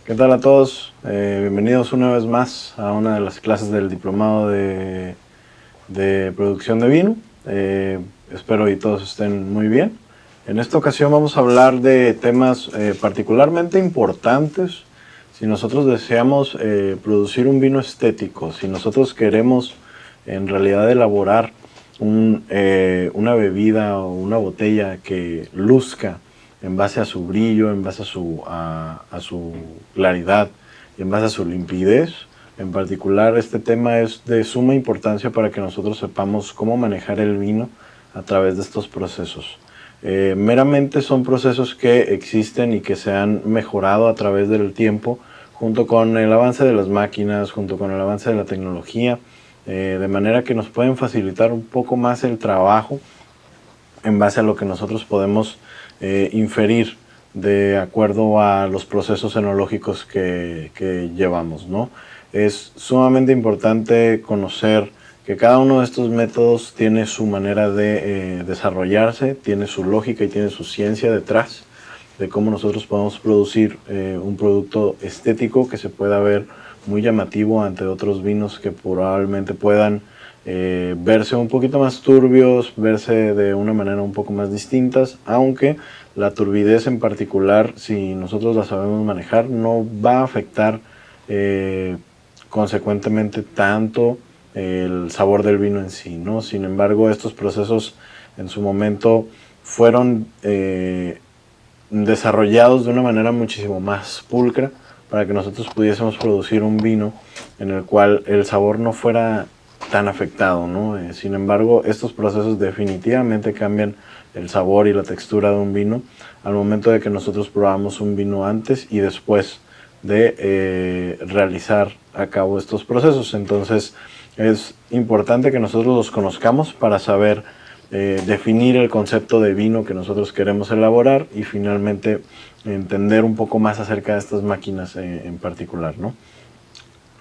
¿Qué tal a todos? Bienvenidos una vez más a una de las clases del diplomado de producción de vino. Espero y todos estén muy bien. En esta ocasión vamos a hablar de temas particularmente importantes. Si nosotros deseamos producir un vino estético, si nosotros queremos en realidad elaborar una bebida o una botella que luzca en base a su brillo, en base a su claridad y en base a su limpidez. En particular, este tema es de suma importancia para que nosotros sepamos cómo manejar el vino a través de estos procesos. Meramente son procesos que existen y que se han mejorado a través del tiempo, junto con el avance de las máquinas, junto con el avance de la tecnología, de manera que nos pueden facilitar un poco más el trabajo en base a lo que nosotros podemos inferir de acuerdo a los procesos enológicos que llevamos, ¿no? Es sumamente importante conocer que cada uno de estos métodos tiene su manera de desarrollarse, tiene su lógica y tiene su ciencia detrás de cómo nosotros podemos producir un producto estético que se pueda ver muy llamativo ante otros vinos que probablemente puedan verse un poquito más turbios, verse de una manera un poco más distintas, aunque la turbidez en particular, si nosotros la sabemos manejar, no va a afectar consecuentemente tanto el sabor del vino en sí, ¿no? Sin embargo, estos procesos en su momento fueron desarrollados de una manera muchísimo más pulcra para que nosotros pudiésemos producir un vino en el cual el sabor no fuera tan afectado, ¿no? Sin embargo, estos procesos definitivamente cambian el sabor y la textura de un vino al momento de que nosotros probamos un vino antes y después de realizar a cabo estos procesos. Entonces es importante que nosotros los conozcamos para saber definir el concepto de vino que nosotros queremos elaborar y finalmente entender un poco más acerca de estas máquinas en particular, ¿no?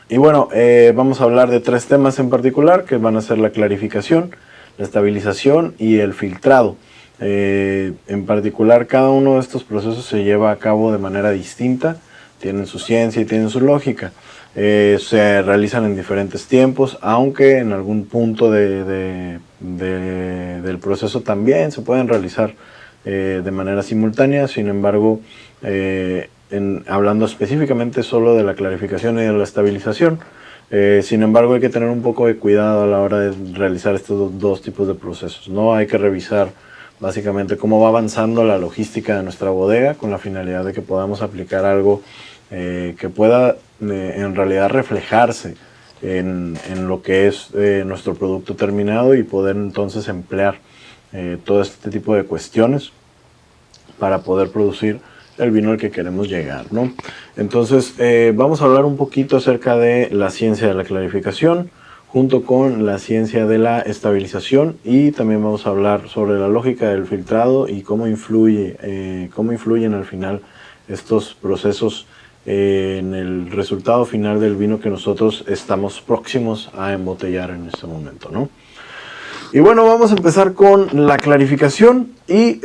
Y bueno, vamos a hablar de tres temas en particular, que van a ser la clarificación, la estabilización y el filtrado. En particular, cada uno de estos procesos se lleva a cabo de manera distinta, tienen su ciencia y tienen su lógica. Se realizan en diferentes tiempos, aunque en algún punto del proceso también se pueden realizar de manera simultánea. Sin embargo, hablando específicamente solo de la clarificación y de la estabilización, sin embargo hay que tener un poco de cuidado a la hora de realizar estos dos tipos de procesos, ¿no? Hay que revisar básicamente cómo va avanzando la logística de nuestra bodega con la finalidad de que podamos aplicar algo que pueda en realidad reflejarse en lo que es nuestro producto terminado y poder entonces emplear todo este tipo de cuestiones para poder producir el vino al que queremos llegar, ¿no? Entonces vamos a hablar un poquito acerca de la ciencia de la clarificación junto con la ciencia de la estabilización, y también vamos a hablar sobre la lógica del filtrado y cómo influyen al final estos procesos en el resultado final del vino que nosotros estamos próximos a embotellar en este momento, ¿no? Y bueno, vamos a empezar con la clarificación y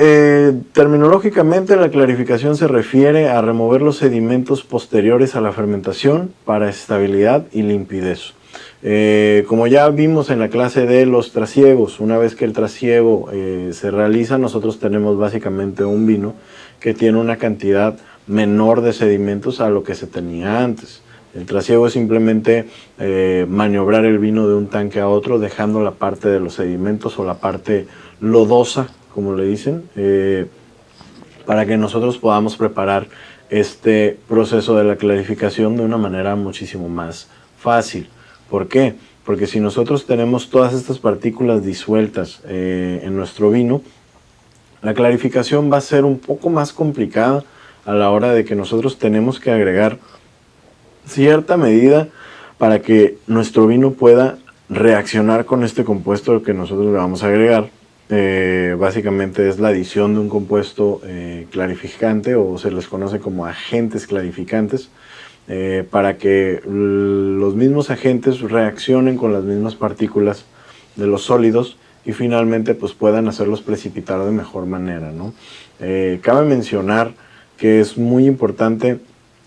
terminológicamente la clarificación se refiere a remover los sedimentos posteriores a la fermentación para estabilidad y limpidez. Como ya vimos en la clase de los trasiegos, una vez que el trasiego se realiza, nosotros tenemos básicamente un vino que tiene una cantidad menor de sedimentos a lo que se tenía antes. El trasiego es simplemente maniobrar el vino de un tanque a otro, dejando la parte de los sedimentos o la parte lodosa, como le dicen, para que nosotros podamos preparar este proceso de la clarificación de una manera muchísimo más fácil. ¿Por qué? Porque si nosotros tenemos todas estas partículas disueltas en nuestro vino, la clarificación va a ser un poco más complicada a la hora de que nosotros tenemos que agregar cierta medida para que nuestro vino pueda reaccionar con este compuesto que nosotros le vamos a agregar. Básicamente es la adición de un compuesto clarificante, o se les conoce como agentes clarificantes, para que los mismos agentes reaccionen con las mismas partículas de los sólidos y finalmente pues puedan hacerlos precipitar de mejor manera, ¿no? Cabe mencionar que es muy importante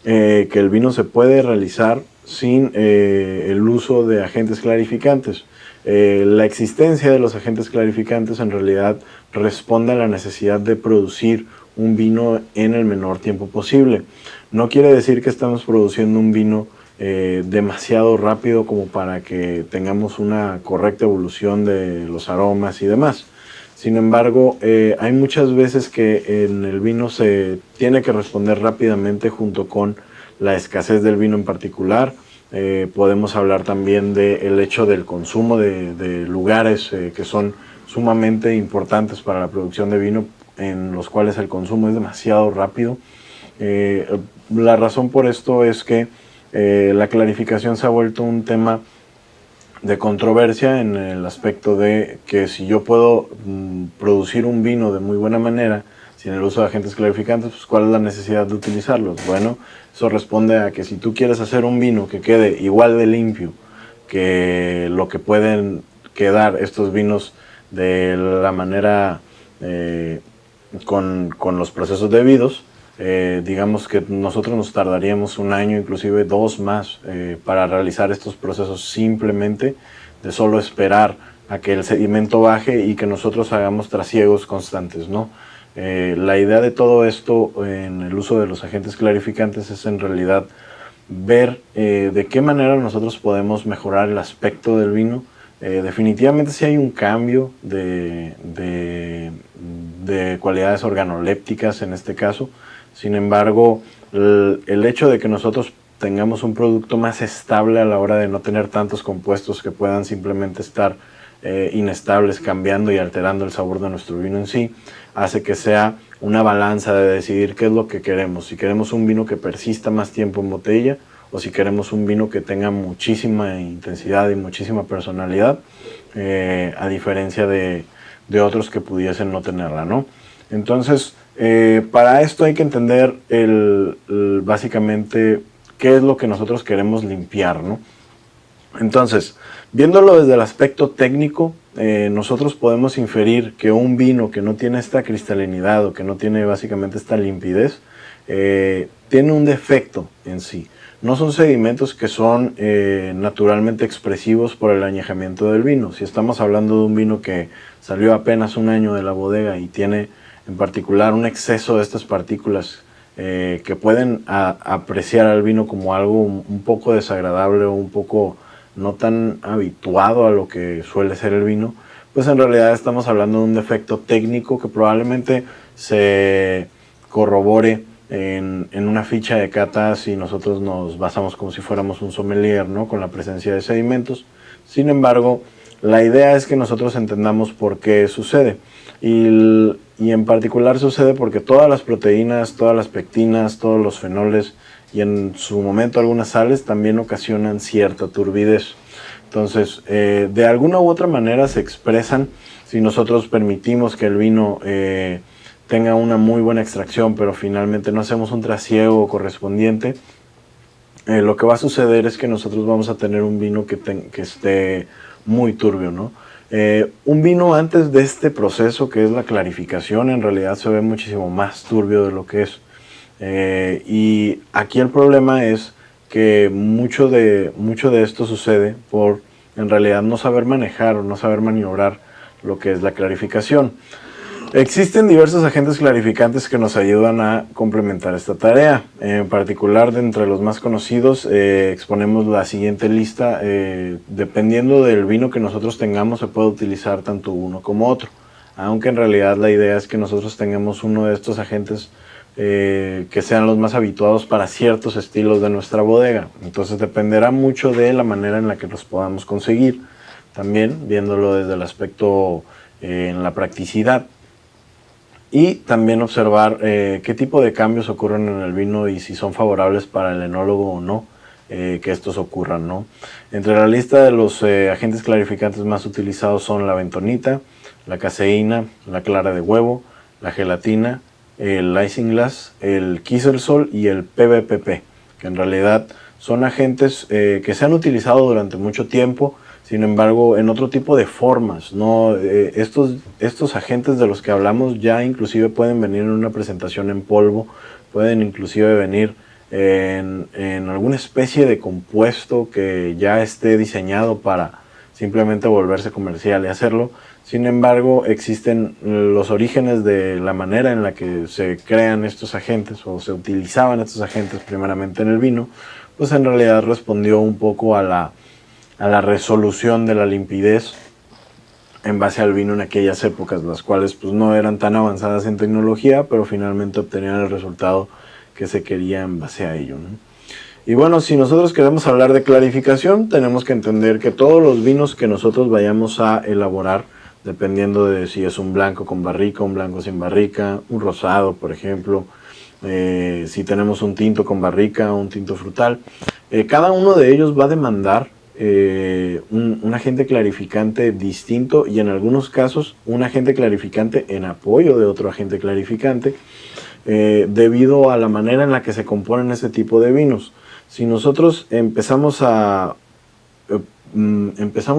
que el vino se puede realizar sin el uso de agentes clarificantes. La existencia de los agentes clarificantes en realidad responde a la necesidad de producir un vino en el menor tiempo posible. No quiere decir que estamos produciendo un vino demasiado rápido como para que tengamos una correcta evolución de los aromas y demás. Sin embargo, hay muchas veces que en el vino se tiene que responder rápidamente junto con la escasez del vino en particular. Podemos hablar también del hecho del consumo de lugares que son sumamente importantes para la producción de vino, en los cuales el consumo es demasiado rápido. La razón por esto es que la clarificación se ha vuelto un tema de controversia en el aspecto de que si yo puedo producir un vino de muy buena manera sin el uso de agentes clarificantes, pues ¿cuál es la necesidad de utilizarlos? Bueno, eso responde a que si tú quieres hacer un vino que quede igual de limpio que lo que pueden quedar estos vinos de la manera con los procesos debidos, digamos que nosotros nos tardaríamos un año, inclusive 2 más, para realizar estos procesos simplemente de solo esperar a que el sedimento baje y que nosotros hagamos trasiegos constantes, ¿no? La idea de todo esto en el uso de los agentes clarificantes es en realidad ver de qué manera nosotros podemos mejorar el aspecto del vino. Definitivamente sí hay un cambio de cualidades organolépticas en este caso. Sin embargo, el hecho de que nosotros tengamos un producto más estable a la hora de no tener tantos compuestos que puedan simplemente estar inestables, cambiando y alterando el sabor de nuestro vino en sí, hace que sea una balanza de decidir qué es lo que queremos. Si queremos un vino que persista más tiempo en botella o si queremos un vino que tenga muchísima intensidad y muchísima personalidad, a diferencia de otros que pudiesen no tenerla, ¿no? Entonces, para esto hay que entender básicamente qué es lo que nosotros queremos limpiar, ¿no? Entonces, viéndolo desde el aspecto técnico, nosotros podemos inferir que un vino que no tiene esta cristalinidad o que no tiene básicamente esta limpidez, tiene un defecto en sí. No son sedimentos que son naturalmente expresivos por el añejamiento del vino. Si estamos hablando de un vino que salió apenas un año de la bodega y tiene en particular un exceso de estas partículas que pueden apreciar al vino como algo un poco desagradable o un poco no tan habituado a lo que suele ser el vino, pues en realidad estamos hablando de un defecto técnico que probablemente se corrobore en una ficha de cata si nosotros nos basamos como si fuéramos un sommelier, ¿no? Con la presencia de sedimentos. Sin embargo, la idea es que nosotros entendamos por qué sucede. Y en particular sucede porque todas las proteínas, todas las pectinas, todos los fenoles y en su momento algunas sales también ocasionan cierta turbidez. Entonces, de alguna u otra manera se expresan si nosotros permitimos que el vino tenga una muy buena extracción, pero finalmente no hacemos un trasiego correspondiente. Lo que va a suceder es que nosotros vamos a tener un vino que esté muy turbio, ¿no? Un vino antes de este proceso, que es la clarificación, en realidad se ve muchísimo más turbio de lo que es. Y aquí el problema es que mucho de esto sucede por en realidad no saber manejar o no saber maniobrar lo que es la clarificación. Existen diversos agentes clarificantes que nos ayudan a complementar esta tarea. En particular, de entre los más conocidos, exponemos la siguiente lista. Dependiendo del vino que nosotros tengamos, se puede utilizar tanto uno como otro. Aunque en realidad la idea es que nosotros tengamos uno de estos agentes que sean los más habituados para ciertos estilos de nuestra bodega. Entonces dependerá mucho de la manera en la que los podamos conseguir. También viéndolo desde el aspecto en la practicidad. Y también observar qué tipo de cambios ocurren en el vino y si son favorables para el enólogo o no que estos ocurran, ¿no? Entre la lista de los agentes clarificantes más utilizados son la bentonita, la caseína, la clara de huevo, la gelatina, el isinglass, el kieselsoll y el PBPP, que en realidad son agentes que se han utilizado durante mucho tiempo. Sin embargo, en otro tipo de formas, ¿no? Estos agentes de los que hablamos ya inclusive pueden venir en una presentación en polvo, pueden inclusive venir en alguna especie de compuesto que ya esté diseñado para simplemente volverse comercial y hacerlo. Sin embargo, existen los orígenes de la manera en la que se crean estos agentes o se utilizaban estos agentes primeramente en el vino, pues en realidad respondió un poco a la resolución de la limpidez en base al vino en aquellas épocas, las cuales pues no eran tan avanzadas en tecnología, pero finalmente obtenían el resultado que se quería en base a ello, ¿no? Y bueno, si nosotros queremos hablar de clarificación, tenemos que entender que todos los vinos que nosotros vayamos a elaborar, dependiendo de si es un blanco con barrica, un blanco sin barrica, un rosado, por ejemplo, si tenemos un tinto con barrica, un tinto frutal, cada uno de ellos va a demandar un agente clarificante distinto y en algunos casos un agente clarificante en apoyo de otro agente clarificante, debido a la manera en la que se componen ese tipo de vinos. Si nosotros empezamos a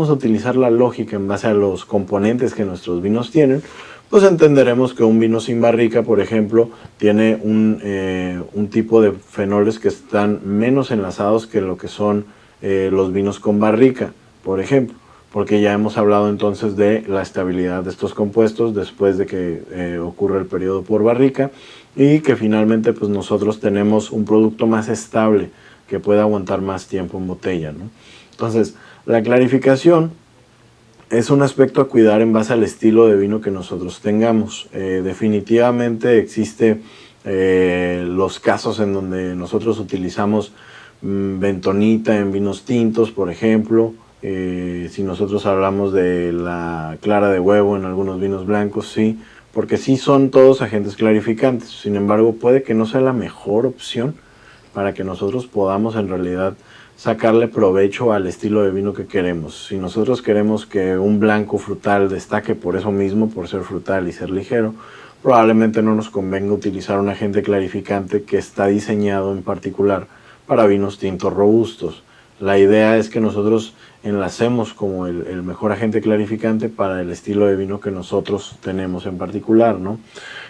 utilizar la lógica en base a los componentes que nuestros vinos tienen, pues entenderemos que un vino sin barrica, por ejemplo, tiene un tipo de fenoles que están menos enlazados que lo que son los vinos con barrica, por ejemplo, porque ya hemos hablado entonces de la estabilidad de estos compuestos después de que ocurre el periodo por barrica, y que finalmente pues nosotros tenemos un producto más estable que pueda aguantar más tiempo en botella, ¿no? Entonces, la clarificación es un aspecto a cuidar en base al estilo de vino que nosotros tengamos. Definitivamente existe los casos en donde nosotros utilizamos bentonita en vinos tintos, por ejemplo. Si nosotros hablamos de la clara de huevo en algunos vinos blancos, sí, porque sí son todos agentes clarificantes. Sin embargo, puede que no sea la mejor opción para que nosotros podamos en realidad sacarle provecho al estilo de vino que queremos. Si nosotros queremos que un blanco frutal destaque por eso mismo, por ser frutal y ser ligero, probablemente no nos convenga utilizar un agente clarificante que está diseñado en particular para vinos tintos robustos. La idea es que nosotros enlacemos como el mejor agente clarificante para el estilo de vino que nosotros tenemos en particular, ¿no?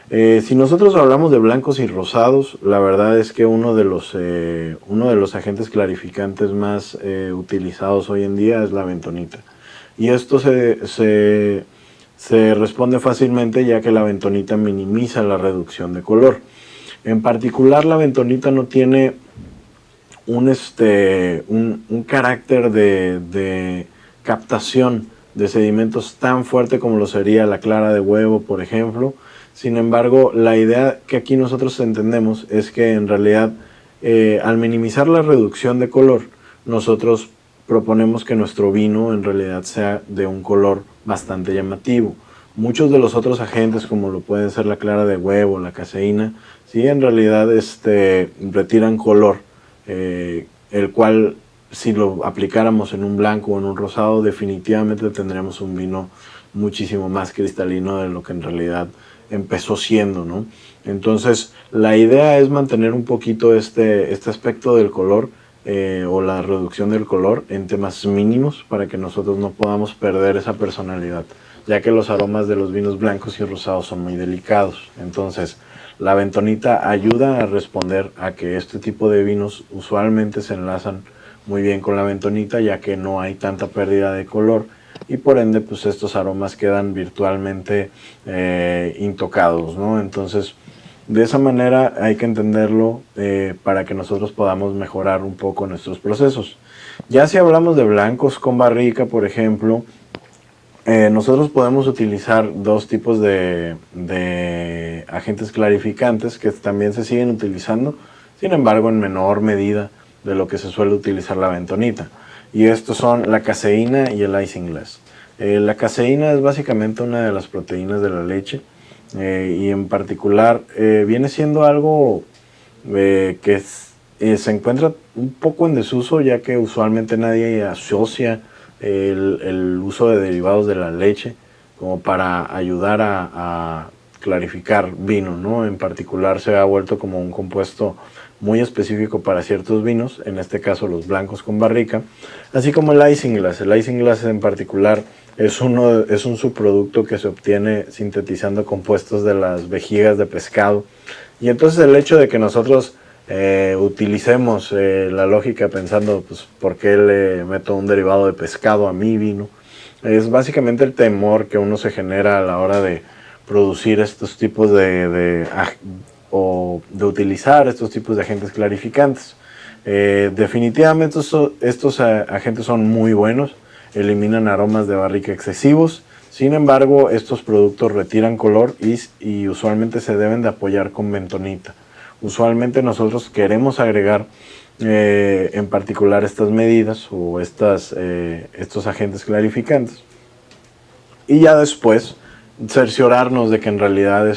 Si nosotros hablamos de blancos y rosados, la verdad es que uno de los agentes clarificantes más utilizados hoy en día es la bentonita. Y esto se responde fácilmente, ya que la bentonita minimiza la reducción de color. En particular, la bentonita no tiene un carácter de captación de sedimentos tan fuerte como lo sería la clara de huevo, por ejemplo. Sin embargo, la idea que aquí nosotros entendemos es que en realidad, al minimizar la reducción de color, nosotros proponemos que nuestro vino en realidad sea de un color bastante llamativo. Muchos de los otros agentes, como lo pueden ser la clara de huevo, la caseína, sí, en realidad retiran color, el cual, si lo aplicáramos en un blanco o en un rosado, definitivamente tendremos un vino muchísimo más cristalino de lo que en realidad empezó siendo, ¿no? Entonces, la idea es mantener un poquito este aspecto del color, o la reducción del color en temas mínimos, para que nosotros no podamos perder esa personalidad, ya que los aromas de los vinos blancos y rosados son muy delicados. Entonces, la bentonita ayuda a responder a que este tipo de vinos usualmente se enlazan muy bien con la bentonita, ya que no hay tanta pérdida de color, y por ende pues estos aromas quedan virtualmente intocados, ¿no? Entonces, de esa manera hay que entenderlo, para que nosotros podamos mejorar un poco nuestros procesos. Ya si hablamos de blancos con barrica, por ejemplo, nosotros podemos utilizar dos tipos de agentes clarificantes que también se siguen utilizando, sin embargo en menor medida de lo que se suele utilizar la bentonita. Y estos son la caseína y el isinglass. La caseína es básicamente una de las proteínas de la leche, y en particular viene siendo algo que se encuentra un poco en desuso, ya que usualmente nadie asocia el uso de derivados de la leche como para ayudar a clarificar vino, ¿no? En particular se ha vuelto como un compuesto muy específico para ciertos vinos, en este caso los blancos con barrica, así como el isinglass. El isinglass en particular es un subproducto que se obtiene sintetizando compuestos de las vejigas de pescado, y entonces el hecho de que nosotros utilicemos la lógica pensando, pues, ¿por qué le meto un derivado de pescado a mi vino? Es básicamente el temor que uno se genera a la hora de producir estos tipos o de utilizar estos tipos de agentes clarificantes. Definitivamente estos agentes son muy buenos, eliminan aromas de barrica excesivos. Sin embargo, estos productos retiran color y usualmente se deben de apoyar con bentonita. Usualmente nosotros queremos agregar en particular estas medidas o estos agentes clarificantes, y ya después cerciorarnos de que en realidad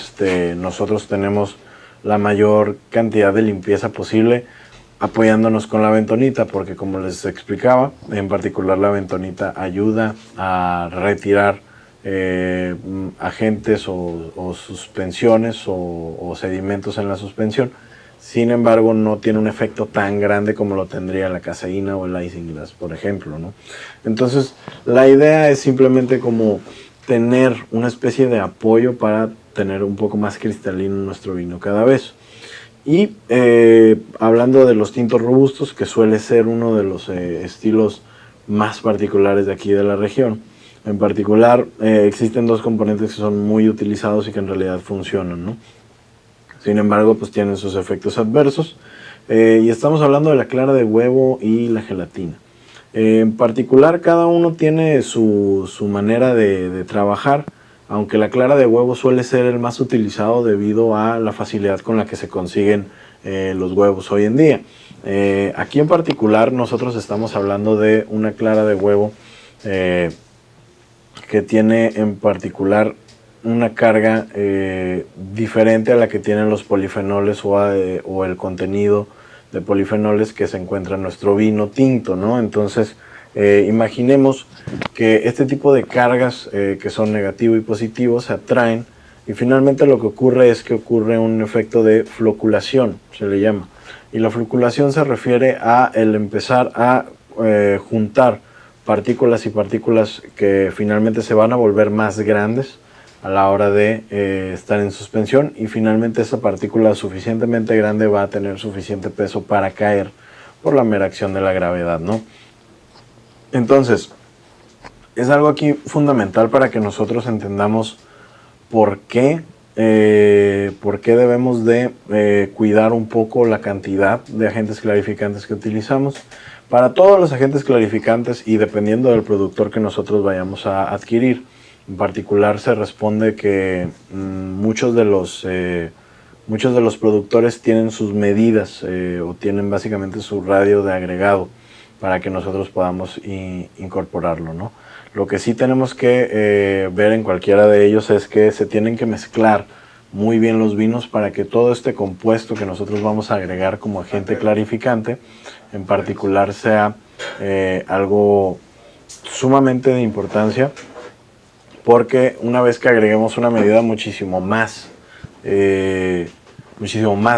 nosotros tenemos la mayor cantidad de limpieza posible apoyándonos con la bentonita, porque como les explicaba, en particular la bentonita ayuda a retirar agentes o suspensiones o sedimentos en la suspensión. Sin embargo, no tiene un efecto tan grande como lo tendría la caseína o el isinglass, por ejemplo, ¿no? Entonces, la idea es simplemente como tener una especie de apoyo para tener un poco más cristalino nuestro vino cada vez. Y hablando de los tintos robustos, que suele ser uno de los estilos más particulares de aquí de la región. En particular, existen dos componentes que son muy utilizados y que en realidad funcionan, ¿no? Sin embargo, pues tienen sus efectos adversos. Y estamos hablando de la clara de huevo y la gelatina. En particular, cada uno tiene su manera de trabajar, aunque la clara de huevo suele ser el más utilizado debido a la facilidad con la que se consiguen los huevos hoy en día. Aquí en particular nosotros estamos hablando de una clara de huevo que tiene en particular una carga diferente a la que tienen los polifenoles o el contenido de polifenoles que se encuentra en nuestro vino tinto, ¿no? Entonces, imaginemos que este tipo de cargas que son negativo y positivo se atraen, y finalmente lo que ocurre es que ocurre un efecto de floculación, se le llama. Y la floculación se refiere a el empezar a juntar partículas y partículas que finalmente se van a volver más grandes a la hora de estar en suspensión, y finalmente esa partícula suficientemente grande va a tener suficiente peso para caer por la mera acción de la gravedad, ¿no? Entonces, es algo aquí fundamental para que nosotros entendamos por qué debemos de cuidar un poco la cantidad de agentes clarificantes que utilizamos. Para todos los agentes clarificantes y dependiendo del productor que nosotros vayamos a adquirir, en particular se responde que muchos de los productores tienen sus medidas o tienen básicamente su radio de agregado para que nosotros podamos incorporarlo, ¿no? Lo que sí tenemos que ver en cualquiera de ellos es que se tienen que mezclar muy bien los vinos para que todo este compuesto que nosotros vamos a agregar como agente clarificante en particular sea algo sumamente de importancia, porque una vez que agreguemos una medida muchísimo más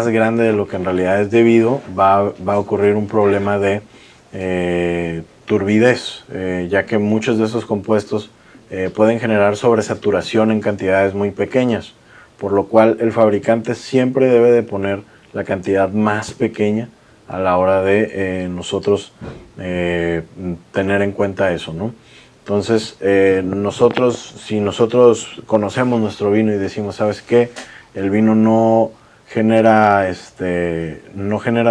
grande de lo que en realidad es debido, va a ocurrir un problema de turbidez, ya que muchos de esos compuestos pueden generar sobresaturación en cantidades muy pequeñas, por lo cual el fabricante siempre debe de poner la cantidad más pequeña a la hora de nosotros tener en cuenta eso, ¿no? Entonces, si nosotros conocemos nuestro vino y decimos, ¿sabes qué? El vino no genera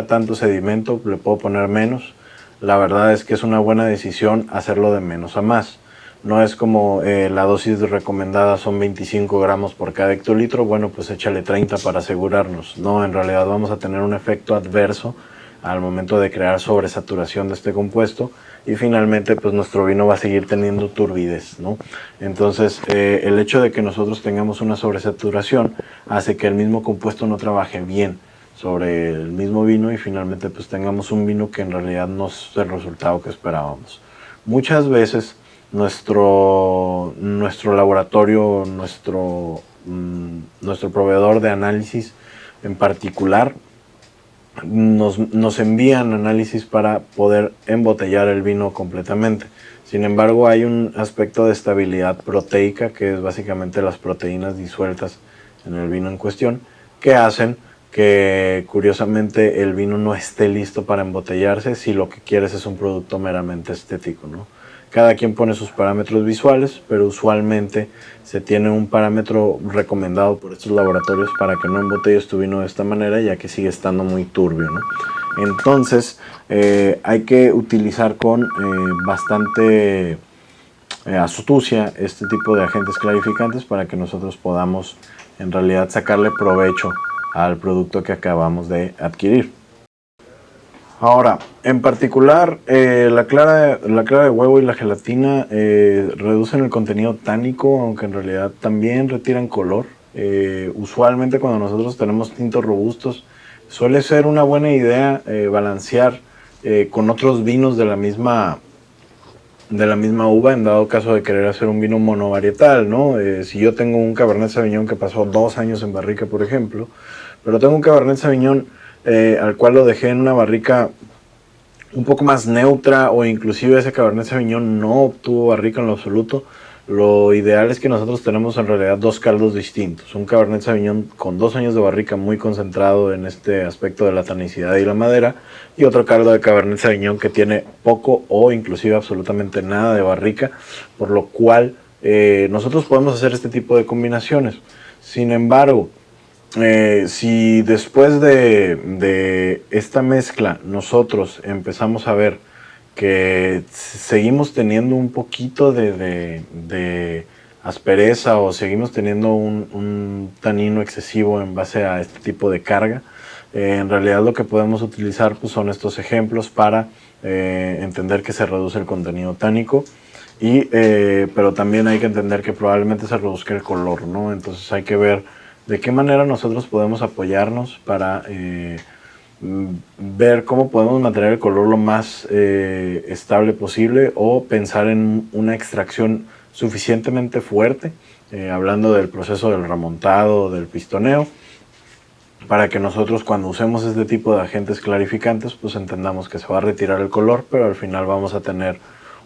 tanto sedimento, le puedo poner menos. La verdad es que es una buena decisión hacerlo de menos a más. No es como la dosis recomendada son 25 gramos por cada hectolitro, bueno, pues échale 30 para asegurarnos. No, en realidad vamos a tener un efecto adverso al momento de crear sobresaturación de este compuesto, y finalmente pues nuestro vino va a seguir teniendo turbidez, ¿no? Entonces el hecho de que nosotros tengamos una sobresaturación hace que el mismo compuesto no trabaje bien sobre el mismo vino, y finalmente pues tengamos un vino que en realidad no es el resultado que esperábamos. Muchas veces nuestro laboratorio, nuestro proveedor de análisis en particular, nos envían análisis para poder embotellar el vino completamente. Sin embargo, hay un aspecto de estabilidad proteica, que es básicamente las proteínas disueltas en el vino en cuestión, que hacen que curiosamente el vino no esté listo para embotellarse si lo que quieres es un producto meramente estético, ¿no? Cada quien pone sus parámetros visuales, pero usualmente se tiene un parámetro recomendado por estos laboratorios para que no embotelles tu vino de esta manera, ya que sigue estando muy turbio, ¿no? Entonces hay que utilizar con bastante astucia este tipo de agentes clarificantes para que nosotros podamos en realidad sacarle provecho al producto que acabamos de adquirir. Ahora, en particular, la clara de huevo y la gelatina reducen el contenido tánico, aunque en realidad también retiran color. Usualmente cuando nosotros tenemos tintos robustos, suele ser una buena idea balancear con otros vinos de la misma uva, en dado caso de querer hacer un vino monovarietal, ¿no? Si yo tengo un Cabernet Sauvignon que pasó 2 años en barrica, por ejemplo, pero tengo un Cabernet Sauvignon al cual lo dejé en una barrica un poco más neutra, o inclusive ese Cabernet Sauvignon no obtuvo barrica en lo absoluto, lo ideal es que nosotros tenemos en realidad 2 caldos distintos. Un Cabernet Sauvignon con 2 años de barrica muy concentrado en este aspecto de la tanicidad y la madera, y otro caldo de Cabernet Sauvignon que tiene poco o inclusive absolutamente nada de barrica, por lo cual nosotros podemos hacer este tipo de combinaciones. Sin embargo, si después de esta mezcla nosotros empezamos a ver que seguimos teniendo un poquito de aspereza, o seguimos teniendo un tanino excesivo en base a este tipo de carga, en realidad lo que podemos utilizar pues, son estos ejemplos para entender que se reduce el contenido tánico. Pero también hay que entender que probablemente se reduzca el color, ¿no? Entonces hay que ver de qué manera nosotros podemos apoyarnos para ver cómo podemos mantener el color lo más estable posible, o pensar en una extracción suficientemente fuerte, hablando del proceso del remontado, del pistoneo, para que nosotros cuando usemos este tipo de agentes clarificantes pues entendamos que se va a retirar el color, pero al final vamos a tener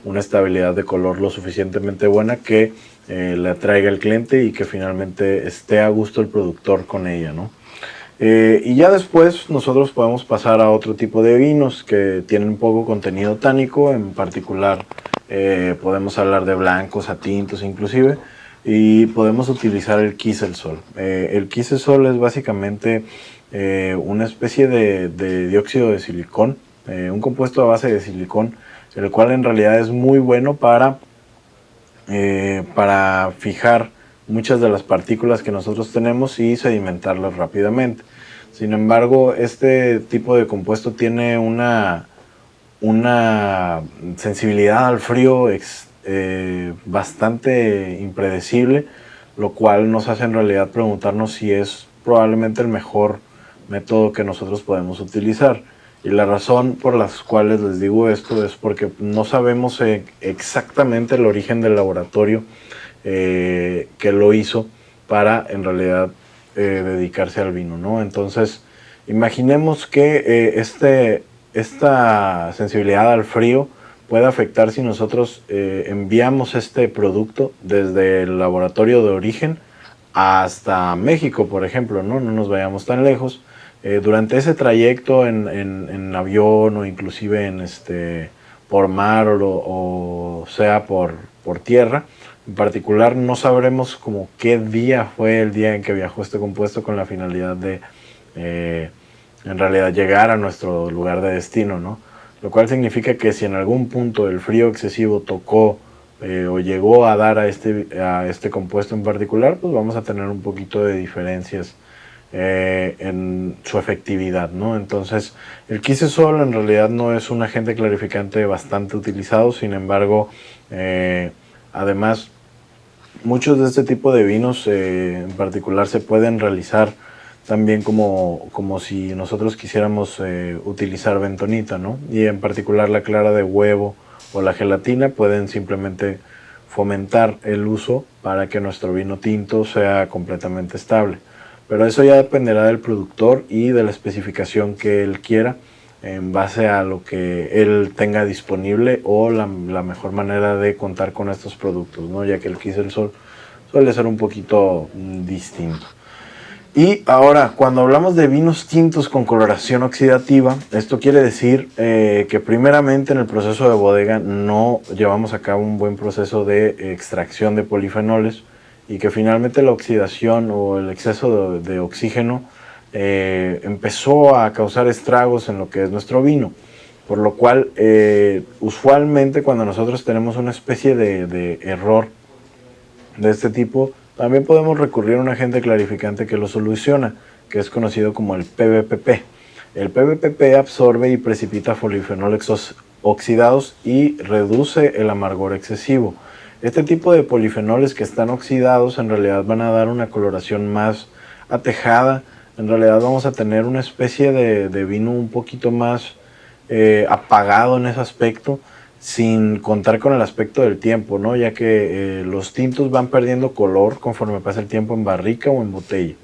una estabilidad de color lo suficientemente buena que le atraiga al cliente y que finalmente esté a gusto el productor con ella, ¿no? Y ya después nosotros podemos pasar a otro tipo de vinos que tienen poco contenido tánico, en particular podemos hablar de blancos, a tintos inclusive, y podemos utilizar el Kieselsoll. El Kieselsoll es básicamente una especie de dióxido de silicón, un compuesto a base de silicón, el cual en realidad es muy bueno para fijar muchas de las partículas que nosotros tenemos y sedimentarlas rápidamente. Sin embargo, este tipo de compuesto tiene una sensibilidad al frío bastante impredecible, lo cual nos hace en realidad preguntarnos si es probablemente el mejor método que nosotros podemos utilizar. Y la razón por las cuales les digo esto es porque no sabemos exactamente el origen del laboratorio que lo hizo para en realidad dedicarse al vino, ¿no? Entonces, imaginemos que esta sensibilidad al frío puede afectar si nosotros enviamos este producto desde el laboratorio de origen hasta México, por ejemplo, ¿no? No nos vayamos tan lejos. Durante ese trayecto en avión, o inclusive por mar, o sea por tierra, en particular no sabremos como qué día fue el día en que viajó este compuesto con la finalidad de en realidad llegar a nuestro lugar de destino, ¿no? Lo cual significa que si en algún punto el frío excesivo tocó o llegó a dar a este compuesto en particular, pues vamos a tener un poquito de diferencias en su efectividad, ¿no? Entonces, el Kieselsoll en realidad no es un agente clarificante bastante utilizado. Sin embargo, además, muchos de este tipo de vinos en particular se pueden realizar también como si nosotros quisiéramos utilizar bentonita, ¿no? Y en particular la clara de huevo o la gelatina pueden simplemente fomentar el uso para que nuestro vino tinto sea completamente estable. Pero eso ya dependerá del productor y de la especificación que él quiera, en base a lo que él tenga disponible, o la mejor manera de contar con estos productos, ¿no? Ya que el Kieselsoll suele ser un poquito distinto. Y ahora, cuando hablamos de vinos tintos con coloración oxidativa, esto quiere decir que primeramente en el proceso de bodega no llevamos a cabo un buen proceso de extracción de polifenoles y que finalmente la oxidación o el exceso de oxígeno empezó a causar estragos en lo que es nuestro vino. Por lo cual, usualmente cuando nosotros tenemos una especie de error de este tipo, también podemos recurrir a un agente clarificante que lo soluciona, que es conocido como el PBPP. El PBPP absorbe y precipita polifenoles oxidados y reduce el amargor excesivo. Este tipo de polifenoles que están oxidados en realidad van a dar una coloración más atejada. En realidad vamos a tener una especie de vino un poquito más apagado en ese aspecto, sin contar con el aspecto del tiempo, ¿no? Ya que los tintos van perdiendo color conforme pasa el tiempo en barrica o en botella.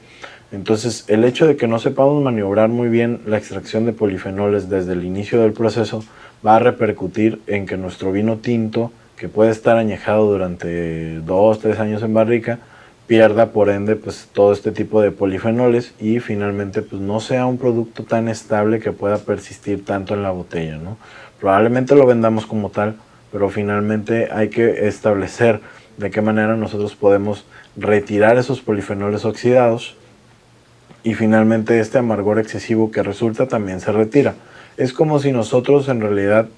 Entonces, el hecho de que no sepamos maniobrar muy bien la extracción de polifenoles desde el inicio del proceso va a repercutir en que nuestro vino tinto, que puede estar añejado durante 2-3 años en barrica, pierda por ende pues todo este tipo de polifenoles y finalmente pues no sea un producto tan estable que pueda persistir tanto en la botella, ¿no? Probablemente lo vendamos como tal, pero finalmente hay que establecer de qué manera nosotros podemos retirar esos polifenoles oxidados y finalmente este amargor excesivo que resulta también se retira. Es como si nosotros en realidad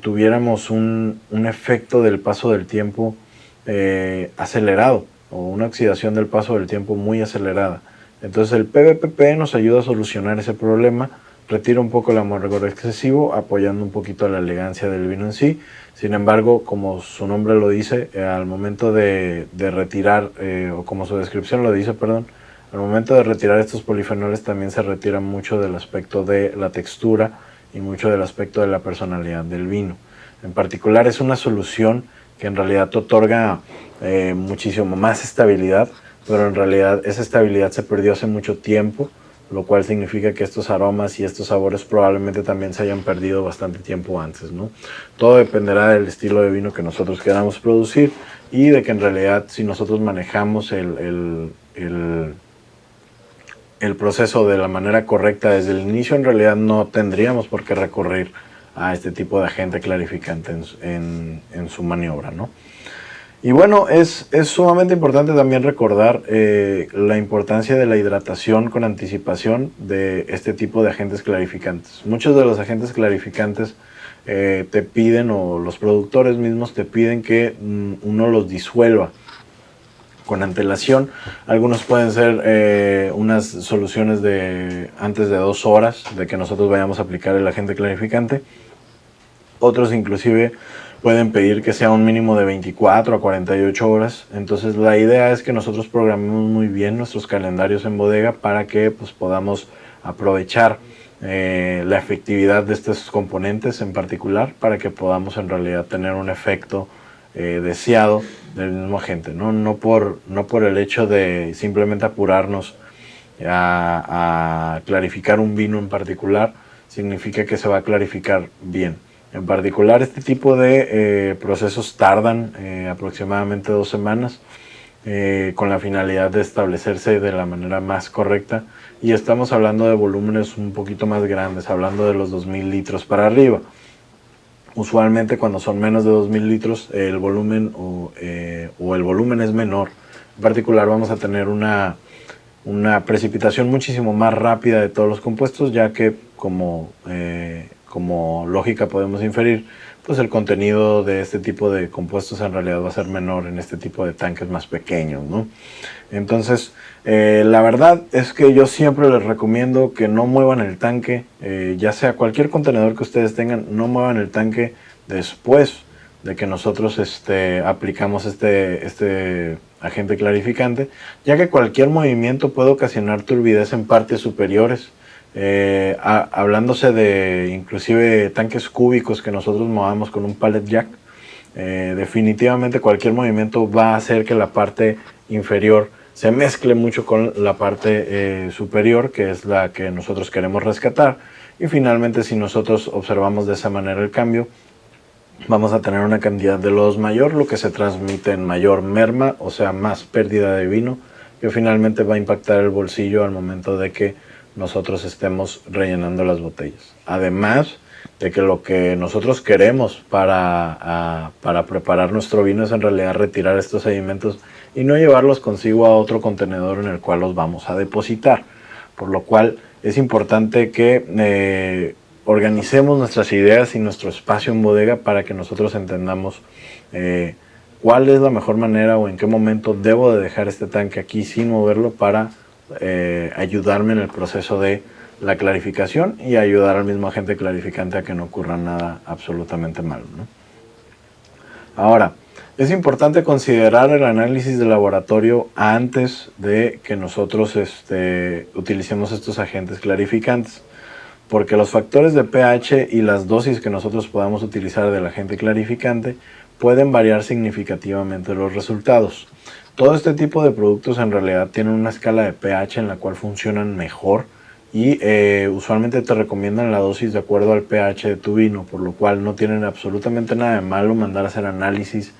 tuviéramos un efecto del paso del tiempo acelerado o una oxidación del paso del tiempo muy acelerada. Entonces el PBPP nos ayuda a solucionar ese problema, retira un poco el amargor excesivo, apoyando un poquito la elegancia del vino en sí. Sin embargo, como su nombre lo dice, al momento de retirar, o como su descripción lo dice, perdón, al momento de retirar estos polifenoles también se retira mucho del aspecto de la textura y mucho del aspecto de la personalidad del vino. En particular es una solución que en realidad te otorga muchísimo más estabilidad, pero en realidad esa estabilidad se perdió hace mucho tiempo, lo cual significa que estos aromas y estos sabores probablemente también se hayan perdido bastante tiempo antes, ¿no? Todo dependerá del estilo de vino que nosotros queramos producir y de que en realidad si nosotros manejamos el proceso de la manera correcta desde el inicio, en realidad no tendríamos por qué recurrir a este tipo de agente clarificante en su maniobra, ¿no? Y bueno, es sumamente importante también recordar la importancia de la hidratación con anticipación de este tipo de agentes clarificantes. Muchos de los agentes clarificantes te piden, o los productores mismos te piden que uno los disuelva con antelación. Algunos pueden ser unas soluciones de antes de 2 horas de que nosotros vayamos a aplicar el agente clarificante. Otros inclusive pueden pedir que sea un mínimo de 24 a 48 horas. Entonces la idea es que nosotros programemos muy bien nuestros calendarios en bodega para que pues, podamos aprovechar la efectividad de estos componentes en particular para que podamos en realidad tener un efecto deseado del mismo agente, ¿no? No por el hecho de simplemente apurarnos a clarificar un vino en particular, significa que se va a clarificar bien. En particular, este tipo de procesos tardan aproximadamente 2 semanas con la finalidad de establecerse de la manera más correcta. Y estamos hablando de volúmenes un poquito más grandes, hablando de los 2000 litros para arriba. Usualmente cuando son menos de 2000 litros el volumen o el volumen es menor. En particular vamos a tener una precipitación muchísimo más rápida de todos los compuestos, ya que como lógica podemos inferir, pues el contenido de este tipo de compuestos en realidad va a ser menor en este tipo de tanques más pequeños, ¿no? Entonces, la verdad es que yo siempre les recomiendo que no muevan el tanque, ya sea cualquier contenedor que ustedes tengan, no muevan el tanque después de que nosotros aplicamos este agente clarificante, ya que cualquier movimiento puede ocasionar turbidez en partes superiores. Hablándose de inclusive tanques cúbicos que nosotros movamos con un pallet jack, definitivamente cualquier movimiento va a hacer que la parte inferior se mezcle mucho con la parte superior, que es la que nosotros queremos rescatar. Y finalmente, si nosotros observamos de esa manera el cambio, vamos a tener una cantidad de lodos mayor, lo que se transmite en mayor merma, o sea, más pérdida de vino que finalmente va a impactar el bolsillo al momento de que nosotros estemos rellenando las botellas. Además de que lo que nosotros queremos para preparar nuestro vino es en realidad retirar estos sedimentos y no llevarlos consigo a otro contenedor en el cual los vamos a depositar. Por lo cual es importante que organicemos nuestras ideas y nuestro espacio en bodega para que nosotros entendamos cuál es la mejor manera o en qué momento debo de dejar este tanque aquí sin moverlo para ayudarme en el proceso de la clarificación y ayudar al mismo agente clarificante a que no ocurra nada absolutamente malo, ¿no? Ahora, es importante considerar el análisis de laboratorio antes de que nosotros utilicemos estos agentes clarificantes, porque los factores de pH y las dosis que nosotros podamos utilizar del agente clarificante pueden variar significativamente los resultados. Todo este tipo de productos en realidad tienen una escala de pH en la cual funcionan mejor y usualmente te recomiendan la dosis de acuerdo al pH de tu vino, por lo cual no tienen absolutamente nada de malo mandar a hacer análisis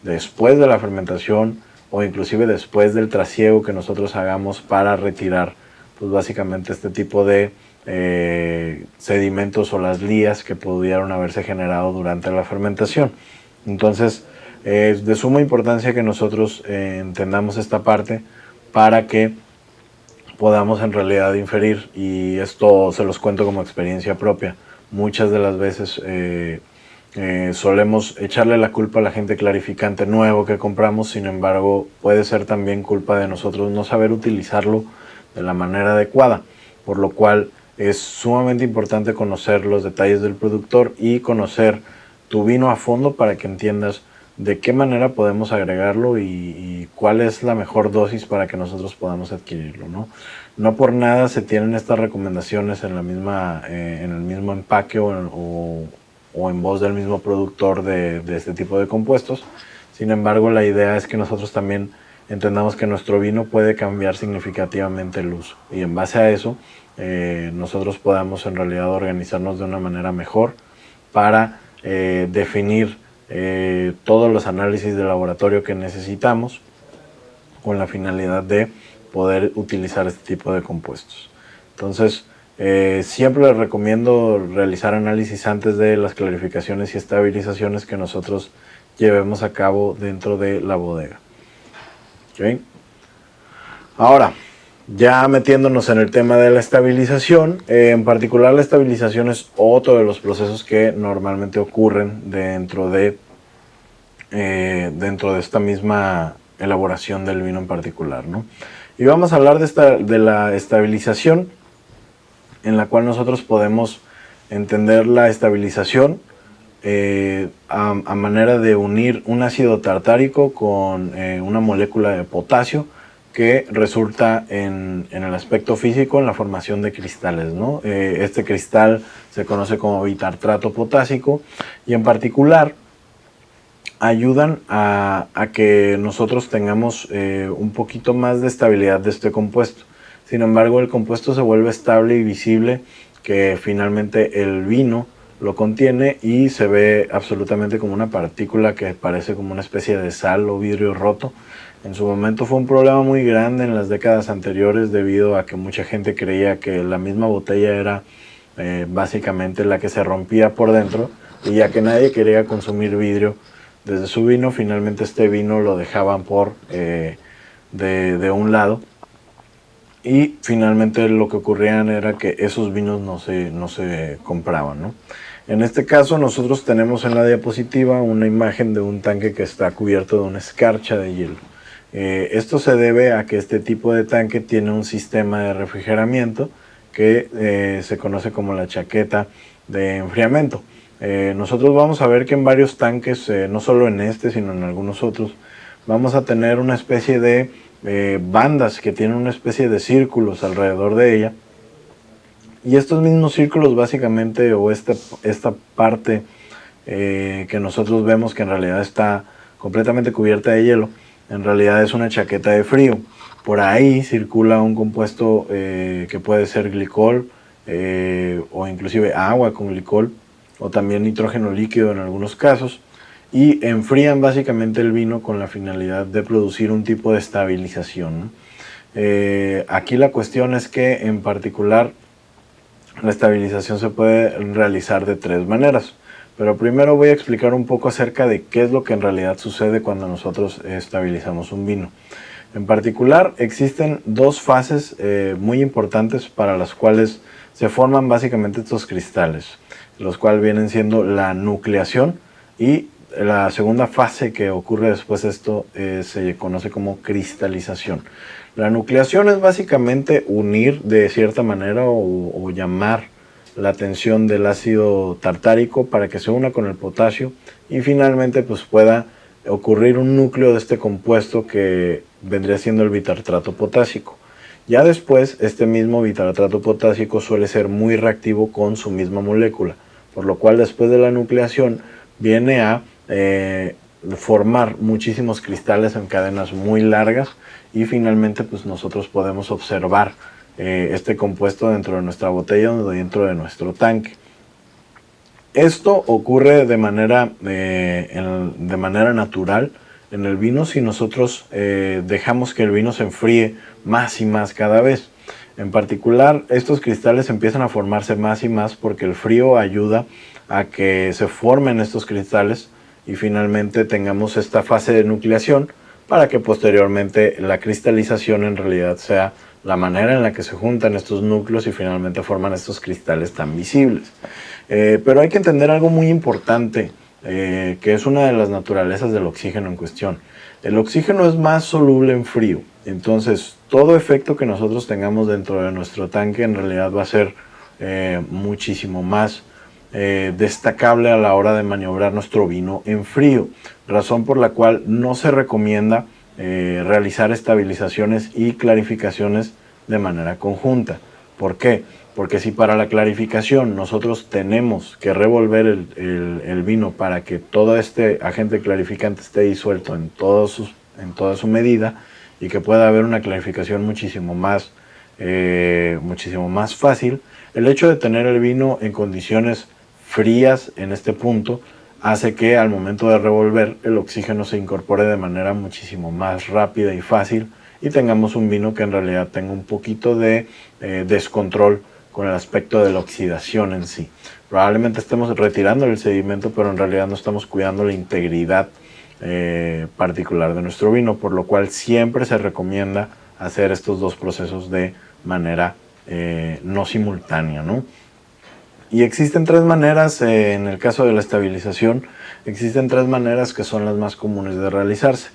después de la fermentación o inclusive después del trasiego que nosotros hagamos para retirar pues básicamente este tipo de sedimentos o las lías que pudieron haberse generado durante la fermentación. Entonces es de suma importancia que nosotros entendamos esta parte para que podamos en realidad inferir, y esto se los cuento como experiencia propia. Muchas de las veces solemos echarle la culpa al agente clarificante nuevo que compramos, sin embargo puede ser también culpa de nosotros no saber utilizarlo de la manera adecuada, por lo cual es sumamente importante conocer los detalles del productor y conocer tu vino a fondo para que entiendas de qué manera podemos agregarlo y cuál es la mejor dosis para que nosotros podamos adquirirlo, ¿no? No por nada se tienen estas recomendaciones en el mismo empaque o en voz del mismo productor de este tipo de compuestos. Sin embargo, la idea es que nosotros también entendamos que nuestro vino puede cambiar significativamente el uso y en base a eso nosotros podamos en realidad organizarnos de una manera mejor para definir todos los análisis de laboratorio que necesitamos con la finalidad de poder utilizar este tipo de compuestos. Entonces, siempre les recomiendo realizar análisis antes de las clarificaciones y estabilizaciones que nosotros llevemos a cabo dentro de la bodega. ¿Okay? Ahora, ya metiéndonos en el tema de la estabilización, en particular la estabilización es otro de los procesos que normalmente ocurren dentro de esta misma elaboración del vino en particular, ¿no? Y vamos a hablar de la estabilización, en la cual nosotros podemos entender la estabilización a manera de unir un ácido tartárico con una molécula de potasio que resulta en el aspecto físico en la formación de cristales, ¿no? Este cristal se conoce como bitartrato potásico y en particular ayudan a que nosotros tengamos un poquito más de estabilidad de este compuesto. Sin embargo, el compuesto se vuelve estable y visible, que finalmente el vino lo contiene y se ve absolutamente como una partícula que parece como una especie de sal o vidrio roto. En su momento fue un problema muy grande en las décadas anteriores debido a que mucha gente creía que la misma botella era básicamente la que se rompía por dentro, y ya que nadie quería consumir vidrio desde su vino, finalmente este vino lo dejaban de un lado y finalmente lo que ocurría era que esos vinos no se compraban, ¿no? En este caso nosotros tenemos en la diapositiva una imagen de un tanque que está cubierto de una escarcha de hielo. Esto se debe a que este tipo de tanque tiene un sistema de refrigeramiento que se conoce como la chaqueta de enfriamiento. Nosotros vamos a ver que en varios tanques, no solo en este sino en algunos otros, vamos a tener una especie de bandas que tienen una especie de círculos alrededor de ella, y estos mismos círculos básicamente, o esta parte que nosotros vemos que en realidad está completamente cubierta de hielo, en realidad es una chaqueta de frío. Por ahí circula un compuesto que puede ser glicol o inclusive agua con glicol, o también nitrógeno líquido en algunos casos, y enfrían básicamente el vino con la finalidad de producir un tipo de estabilización, ¿no? Aquí la cuestión es que en particular la estabilización se puede realizar de tres maneras. Pero primero voy a explicar un poco acerca de qué es lo que en realidad sucede cuando nosotros estabilizamos un vino. En particular, existen dos fases muy importantes para las cuales se forman básicamente estos cristales, los cuales vienen siendo la nucleación y la segunda fase que ocurre después de esto se conoce como cristalización. La nucleación es básicamente unir de cierta manera o llamar la tensión del ácido tartárico para que se una con el potasio y finalmente pues pueda ocurrir un núcleo de este compuesto que vendría siendo el bitartrato potásico. Ya después, este mismo bitartrato potásico suele ser muy reactivo con su misma molécula, por lo cual después de la nucleación viene a formar muchísimos cristales en cadenas muy largas y finalmente pues nosotros podemos observar este compuesto dentro de nuestra botella o dentro de nuestro tanque. Esto ocurre de manera natural en el vino si nosotros dejamos que el vino se enfríe más y más cada vez. En particular, estos cristales empiezan a formarse más y más porque el frío ayuda a que se formen estos cristales y finalmente tengamos esta fase de nucleación para que posteriormente la cristalización en realidad sea la manera en la que se juntan estos núcleos y finalmente forman estos cristales tan visibles. Pero hay que entender algo muy importante, que es una de las naturalezas del oxígeno en cuestión. El oxígeno es más soluble en frío, entonces todo efecto que nosotros tengamos dentro de nuestro tanque en realidad va a ser muchísimo más destacable a la hora de maniobrar nuestro vino en frío, razón por la cual no se recomienda realizar estabilizaciones y clarificaciones de manera conjunta. ¿Por qué? Porque si para la clarificación nosotros tenemos que revolver el vino para que todo este agente clarificante esté disuelto en toda su medida y que pueda haber una clarificación muchísimo más fácil, el hecho de tener el vino en condiciones frías en este punto hace que al momento de revolver el oxígeno se incorpore de manera muchísimo más rápida y fácil y tengamos un vino que en realidad tenga un poquito de descontrol con el aspecto de la oxidación en sí. Probablemente estemos retirando el sedimento, pero en realidad no estamos cuidando la integridad particular de nuestro vino, por lo cual siempre se recomienda hacer estos dos procesos de manera no simultánea, ¿no? Y existen tres maneras, en el caso de la estabilización, existen tres maneras que son las más comunes de realizarse,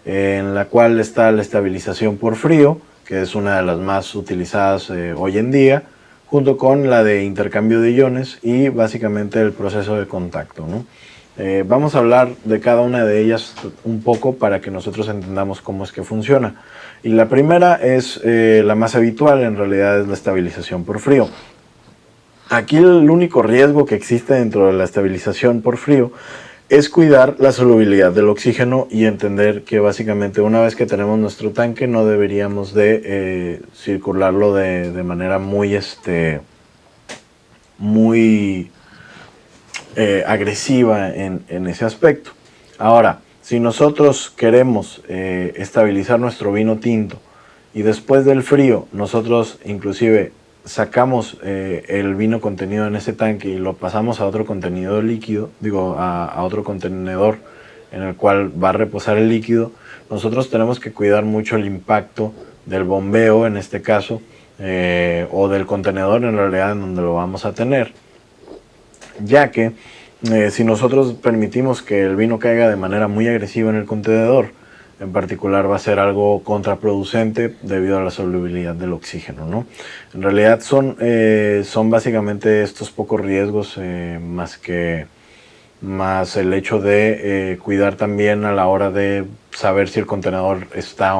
en la cual está la estabilización por frío, que es una de las más utilizadas hoy en día, junto con la de intercambio de iones y básicamente el proceso de contacto, ¿no? Vamos a hablar de cada una de ellas un poco para que nosotros entendamos cómo es que funciona. Y la primera es la más habitual, en realidad es la estabilización por frío. Aquí el único riesgo que existe dentro de la estabilización por frío es cuidar la solubilidad del oxígeno y entender que básicamente una vez que tenemos nuestro tanque no deberíamos de circularlo de manera muy agresiva en ese aspecto. Ahora, si nosotros queremos estabilizar nuestro vino tinto y después del frío nosotros inclusive sacamos el vino contenido en ese tanque y lo pasamos a otro contenido líquido, a otro contenedor en el cual va a reposar el líquido, nosotros tenemos que cuidar mucho el impacto del bombeo en este caso, o del contenedor en realidad en donde lo vamos a tener, ya que si nosotros permitimos que el vino caiga de manera muy agresiva en el contenedor, en particular va a ser algo contraproducente debido a la solubilidad del oxígeno, ¿no? En realidad son básicamente estos pocos riesgos más el hecho de cuidar también a la hora de saber si el contenedor está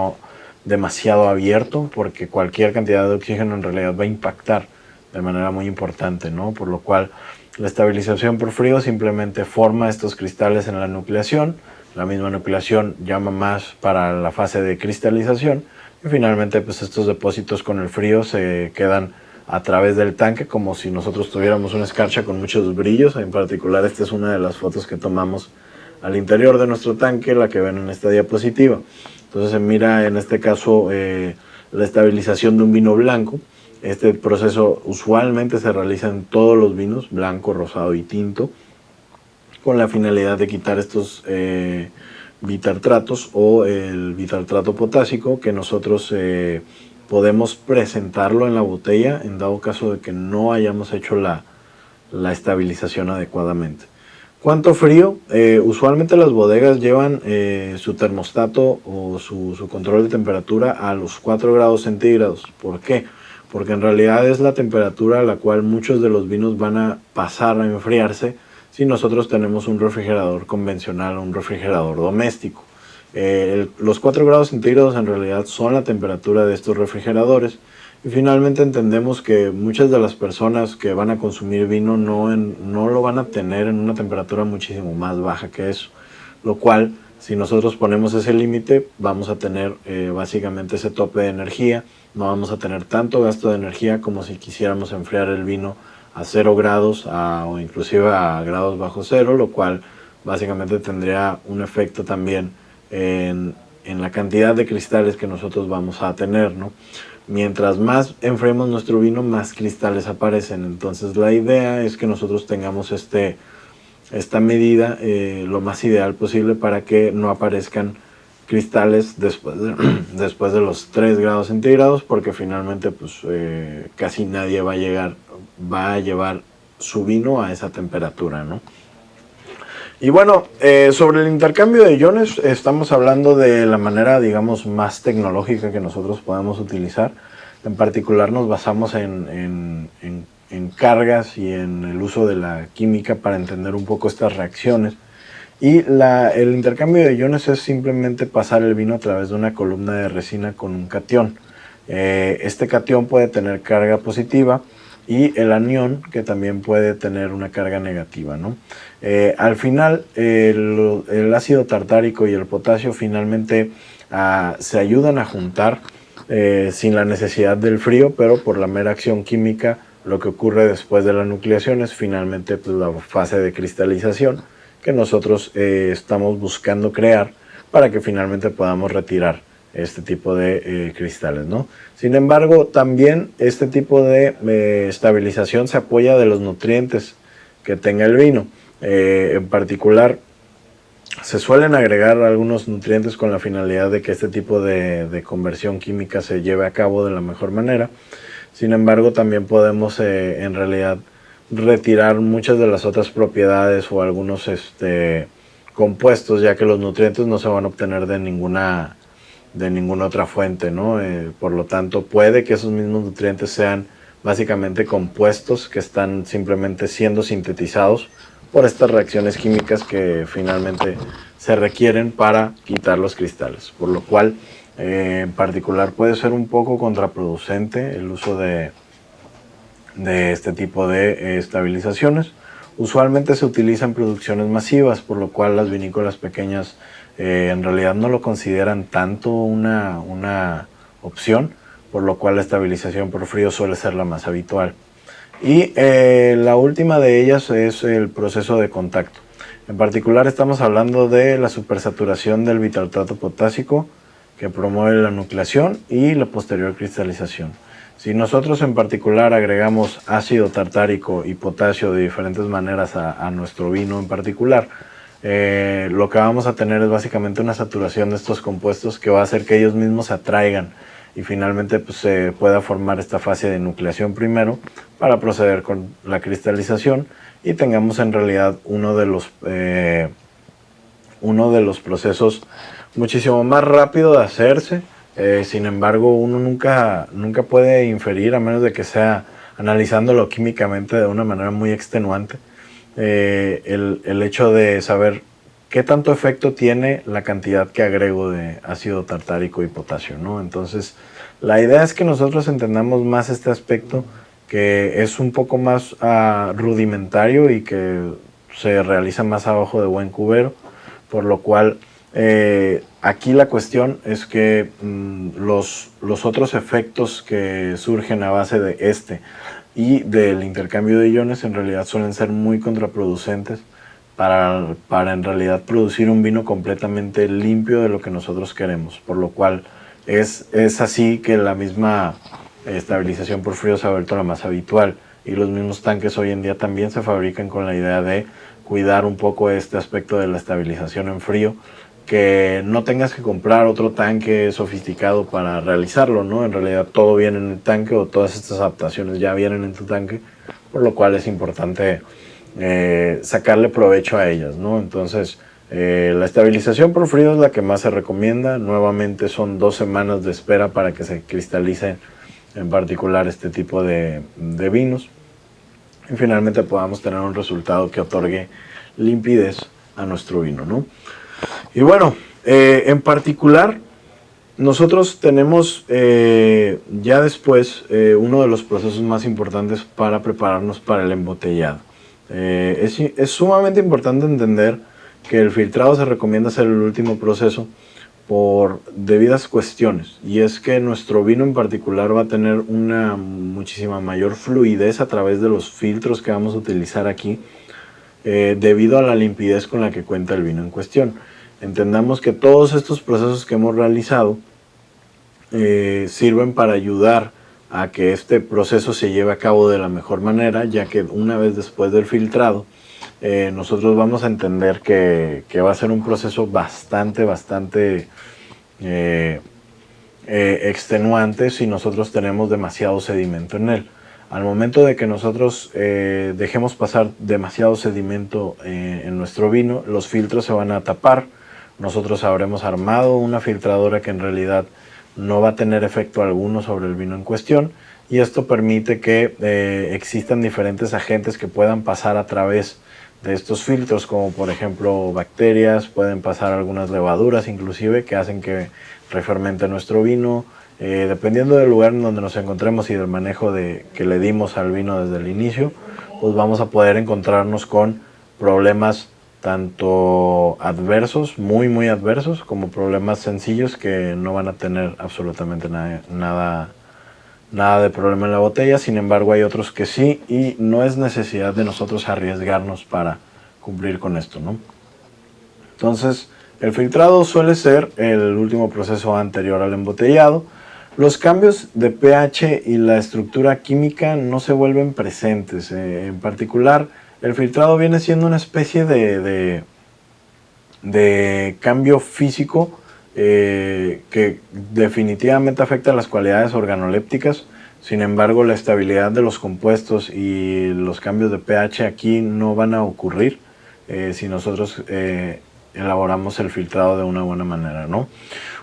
demasiado abierto, porque cualquier cantidad de oxígeno en realidad va a impactar de manera muy importante, ¿no? Por lo cual la estabilización por frío simplemente forma estos cristales en la nucleación. La misma nucleación llama más para la fase de cristalización y finalmente pues estos depósitos con el frío se quedan a través del tanque como si nosotros tuviéramos una escarcha con muchos brillos. En particular esta es una de las fotos que tomamos al interior de nuestro tanque, la que ven en esta diapositiva. Entonces se mira en este caso la estabilización de un vino blanco. Este proceso usualmente se realiza en todos los vinos, blanco, rosado y tinto, con la finalidad de quitar estos bitartratos o el bitartrato potásico, que nosotros podemos presentarlo en la botella en dado caso de que no hayamos hecho la estabilización adecuadamente. ¿Cuánto frío? Usualmente las bodegas llevan su termostato o su control de temperatura a los 4 grados centígrados. ¿Por qué? Porque en realidad es la temperatura a la cual muchos de los vinos van a pasar a enfriarse si nosotros tenemos un refrigerador convencional o un refrigerador doméstico. Los 4 grados centígrados en realidad son la temperatura de estos refrigeradores. Y finalmente entendemos que muchas de las personas que van a consumir vino no lo van a tener en una temperatura muchísimo más baja que eso. Lo cual, si nosotros ponemos ese límite, vamos a tener básicamente ese tope de energía. No vamos a tener tanto gasto de energía como si quisiéramos enfriar el vino a 0 grados o inclusive a grados bajo cero, lo cual básicamente tendría un efecto también en la cantidad de cristales que nosotros vamos a tener, ¿no? Mientras más enfriemos nuestro vino, más cristales aparecen. Entonces la idea es que nosotros tengamos esta medida lo más ideal posible para que no aparezcan cristales después de los 3 grados centígrados, porque finalmente pues, casi nadie va a llevar su vino a esa temperatura, ¿no? Y bueno, sobre el intercambio de iones, estamos hablando de la manera, digamos, más tecnológica que nosotros podemos utilizar. En particular nos basamos en cargas y en el uso de la química para entender un poco estas reacciones. Y el intercambio de iones es simplemente pasar el vino a través de una columna de resina con un catión. Este catión puede tener carga positiva y el anión, que también puede tener una carga negativa, ¿no? Al final, el ácido tartárico y el potasio finalmente se ayudan a juntar sin la necesidad del frío, pero por la mera acción química, lo que ocurre después de la nucleación es finalmente pues, la fase de cristalización que nosotros estamos buscando crear para que finalmente podamos retirar este tipo de cristales, ¿no? Sin embargo, también este tipo de estabilización se apoya de los nutrientes que tenga el vino. En particular, se suelen agregar algunos nutrientes con la finalidad de que este tipo de conversión química se lleve a cabo de la mejor manera. Sin embargo, también podemos en realidad retirar muchas de las otras propiedades o algunos compuestos, ya que los nutrientes no se van a obtener de ninguna otra fuente, ¿no? Por lo tanto, puede que esos mismos nutrientes sean básicamente compuestos que están simplemente siendo sintetizados por estas reacciones químicas que finalmente se requieren para quitar los cristales, por lo cual en particular puede ser un poco contraproducente el uso de este tipo de estabilizaciones. Usualmente se utiliza en producciones masivas, por lo cual las vinícolas pequeñas en realidad no lo consideran tanto una opción, por lo cual la estabilización por frío suele ser la más habitual. Y la última de ellas es el proceso de contacto. En particular estamos hablando de la supersaturación del bitartrato potásico, que promueve la nucleación y la posterior cristalización. Si nosotros en particular agregamos ácido tartárico y potasio de diferentes maneras a nuestro vino en particular, lo que vamos a tener es básicamente una saturación de estos compuestos que va a hacer que ellos mismos se atraigan y finalmente pues, se pueda formar esta fase de nucleación primero para proceder con la cristalización y tengamos en realidad uno de los procesos muchísimo más rápido de hacerse. Sin embargo, uno nunca puede inferir, a menos de que sea analizándolo químicamente de una manera muy extenuante, el hecho de saber qué tanto efecto tiene la cantidad que agrego de ácido tartárico y potasio, ¿no? Entonces, la idea es que nosotros entendamos más este aspecto, que es un poco más rudimentario y que se realiza más abajo de buen cubero, por lo cual aquí la cuestión es que los otros efectos que surgen a base de y del intercambio de iones en realidad suelen ser muy contraproducentes para en realidad producir un vino completamente limpio de lo que nosotros queremos, por lo cual Es así que la misma estabilización por frío se ha vuelto la más habitual, y los mismos tanques hoy en día también se fabrican con la idea de cuidar un poco este aspecto de la estabilización en frío, que no tengas que comprar otro tanque sofisticado para realizarlo, ¿no? En realidad todo viene en el tanque, o todas estas adaptaciones ya vienen en tu tanque, por lo cual es importante sacarle provecho a ellas, ¿no? Entonces, la estabilización por frío es la que más se recomienda. Nuevamente son 2 semanas de espera para que se cristalice en particular este tipo de vinos, y finalmente podamos tener un resultado que otorgue limpidez a nuestro vino, ¿no? Y bueno, en particular, nosotros tenemos ya después uno de los procesos más importantes para prepararnos para el embotellado. Es sumamente importante entender que el filtrado se recomienda hacer el último proceso por debidas cuestiones, y es que nuestro vino en particular va a tener una muchísima mayor fluidez a través de los filtros que vamos a utilizar aquí, debido a la limpidez con la que cuenta el vino en cuestión. Entendamos que todos estos procesos que hemos realizado sirven para ayudar a que este proceso se lleve a cabo de la mejor manera, ya que una vez después del filtrado, nosotros vamos a entender que va a ser un proceso bastante extenuante si nosotros tenemos demasiado sedimento en él. Al momento de que nosotros dejemos pasar demasiado sedimento en nuestro vino, los filtros se van a tapar. Nosotros habremos armado una filtradora que en realidad no va a tener efecto alguno sobre el vino en cuestión, y esto permite que existan diferentes agentes que puedan pasar a través de estos filtros, como por ejemplo bacterias, pueden pasar algunas levaduras inclusive, que hacen que refermente nuestro vino. Dependiendo del lugar en donde nos encontremos y del manejo que le dimos al vino desde el inicio, pues vamos a poder encontrarnos con problemas tanto adversos, muy adversos, como problemas sencillos que no van a tener absolutamente nada de problema en la botella. Sin embargo, hay otros que sí, y no es necesidad de nosotros arriesgarnos para cumplir con esto, ¿no? Entonces, el filtrado suele ser el último proceso anterior al embotellado. Los cambios de pH y la estructura química no se vuelven presentes. En particular, el filtrado viene siendo una especie de cambio físico que definitivamente afecta las cualidades organolépticas. Sin embargo, la estabilidad de los compuestos y los cambios de pH aquí no van a ocurrir si nosotros elaboramos el filtrado de una buena manera, ¿no?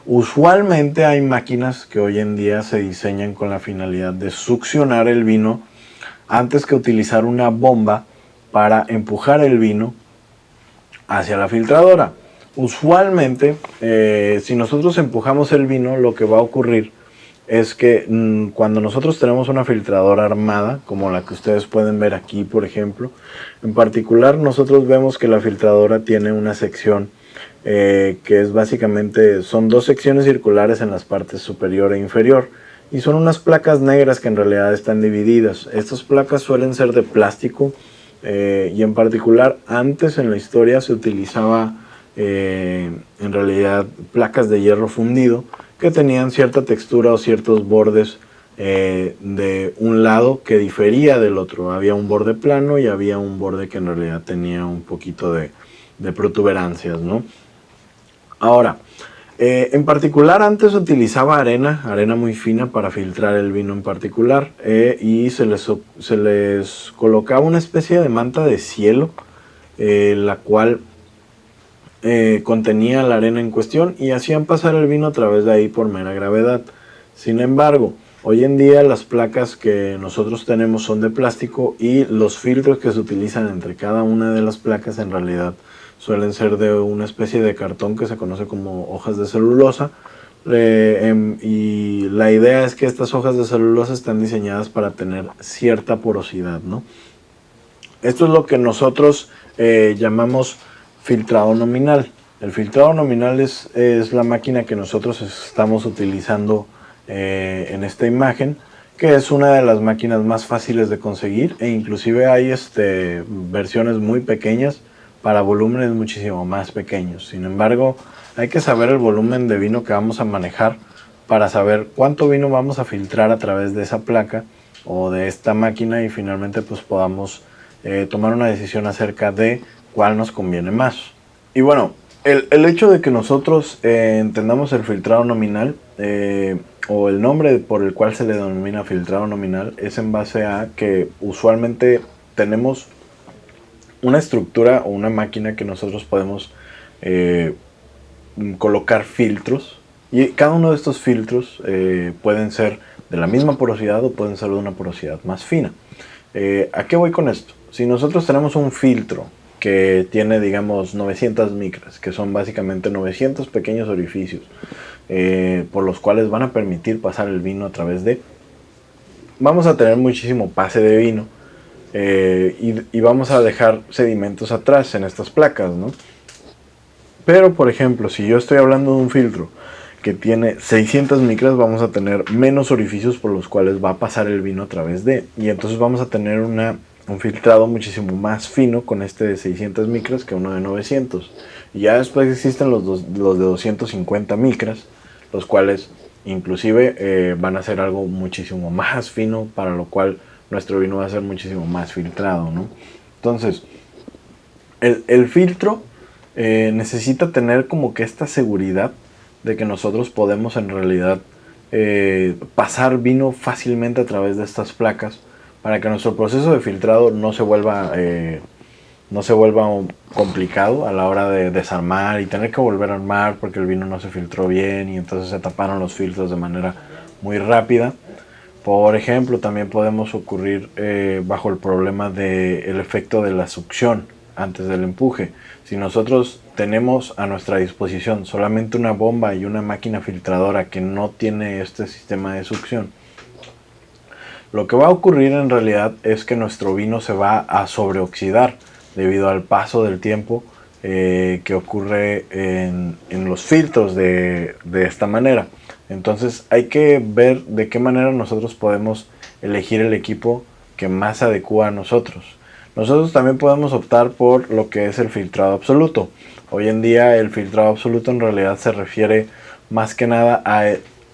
Usualmente hay máquinas que hoy en día se diseñan con la finalidad de succionar el vino antes que utilizar una bomba para empujar el vino hacia la filtradora. Usualmente, si nosotros empujamos el vino, lo que va a ocurrir es que cuando nosotros tenemos una filtradora armada, como la que ustedes pueden ver aquí, por ejemplo, en particular nosotros vemos que la filtradora tiene una sección que es básicamente, son 2 secciones circulares en las partes superior e inferior, y son unas placas negras que en realidad están divididas. Estas placas suelen ser de plástico, y en particular antes en la historia se utilizaba en realidad placas de hierro fundido que tenían cierta textura o ciertos bordes de un lado que difería del otro. Había un borde plano y había un borde que en realidad tenía un poquito de protuberancias, ¿no? Ahora, en particular antes se utilizaba arena muy fina para filtrar el vino en particular, y se les colocaba una especie de manta de cielo, la cual contenía la arena en cuestión, y hacían pasar el vino a través de ahí por mera gravedad. Sin embargo, hoy en día las placas que nosotros tenemos son de plástico, y los filtros que se utilizan entre cada una de las placas en realidad suelen ser de una especie de cartón que se conoce como hojas de celulosa, y la idea es que estas hojas de celulosa están diseñadas para tener cierta porosidad, ¿no? Esto es lo que nosotros llamamos filtrado nominal. El filtrado nominal es la máquina que nosotros estamos utilizando en esta imagen, que es una de las máquinas más fáciles de conseguir, e inclusive hay versiones muy pequeñas para volúmenes muchísimo más pequeños. Sin embargo, hay que saber el volumen de vino que vamos a manejar para saber cuánto vino vamos a filtrar a través de esa placa o de esta máquina, y finalmente pues podamos tomar una decisión acerca de cuál nos conviene más. Y bueno, el hecho de que nosotros entendamos el filtrado nominal, o el nombre por el cual se le denomina filtrado nominal, es en base a que usualmente tenemos una estructura o una máquina que nosotros podemos colocar filtros, y cada uno de estos filtros pueden ser de la misma porosidad o pueden ser de una porosidad más fina. ¿A qué voy con esto? Si nosotros tenemos un filtro que tiene, digamos, 900 micras, que son básicamente 900 pequeños orificios por los cuales van a permitir pasar el vino a través de, vamos a tener muchísimo pase de vino, y vamos a dejar sedimentos atrás en estas placas, ¿no? Pero, por ejemplo, si yo estoy hablando de un filtro que tiene 600 micras, vamos a tener menos orificios por los cuales va a pasar el vino a través de, y entonces vamos a tener un filtrado muchísimo más fino con este de 600 micras que uno de 900. Y ya después existen los de 250 micras, los cuales inclusive van a ser algo muchísimo más fino, para lo cual nuestro vino va a ser muchísimo más filtrado, ¿no? Entonces, el filtro necesita tener como que esta seguridad de que nosotros podemos en realidad pasar vino fácilmente a través de estas placas, para que nuestro proceso de filtrado no se vuelva complicado a la hora de desarmar y tener que volver a armar porque el vino no se filtró bien y entonces se taparon los filtros de manera muy rápida. Por ejemplo, también podemos ocurrir bajo el problema del efecto de la succión antes del empuje. Si nosotros tenemos a nuestra disposición solamente una bomba y una máquina filtradora que no tiene este sistema de succión, lo que va a ocurrir en realidad es que nuestro vino se va a sobreoxidar debido al paso del tiempo que ocurre en los filtros de esta manera. Entonces hay que ver de qué manera nosotros podemos elegir el equipo que más se adecua a nosotros. Nosotros también podemos optar por lo que es el filtrado absoluto. Hoy en día el filtrado absoluto en realidad se refiere más que nada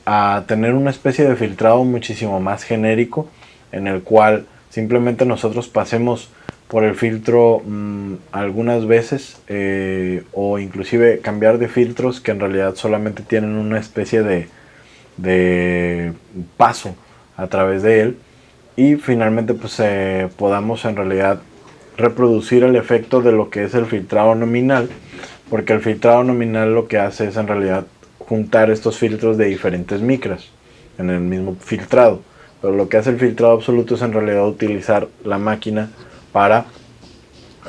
a tener una especie de filtrado muchísimo más genérico, en el cual simplemente nosotros pasemos por el filtro algunas veces, o inclusive cambiar de filtros que en realidad solamente tienen una especie de paso a través de él, y finalmente pues podamos en realidad reproducir el efecto de lo que es el filtrado nominal, porque el filtrado nominal lo que hace es en realidad juntar estos filtros de diferentes micras en el mismo filtrado. Pero lo que hace el filtrado absoluto es en realidad utilizar la máquina para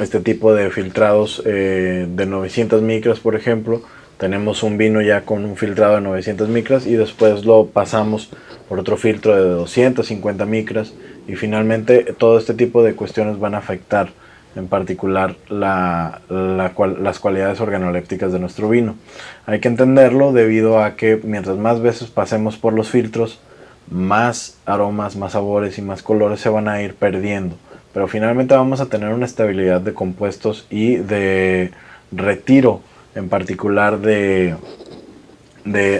este tipo de filtrados de 900 micras, por ejemplo. Tenemos un vino ya con un filtrado de 900 micras y después lo pasamos por otro filtro de 250 micras, y finalmente todo este tipo de cuestiones van a afectar en particular las cualidades organolépticas de nuestro vino. Hay que entenderlo debido a que mientras más veces pasemos por los filtros, más aromas, más sabores y más colores se van a ir perdiendo, pero finalmente vamos a tener una estabilidad de compuestos y de retiro en particular de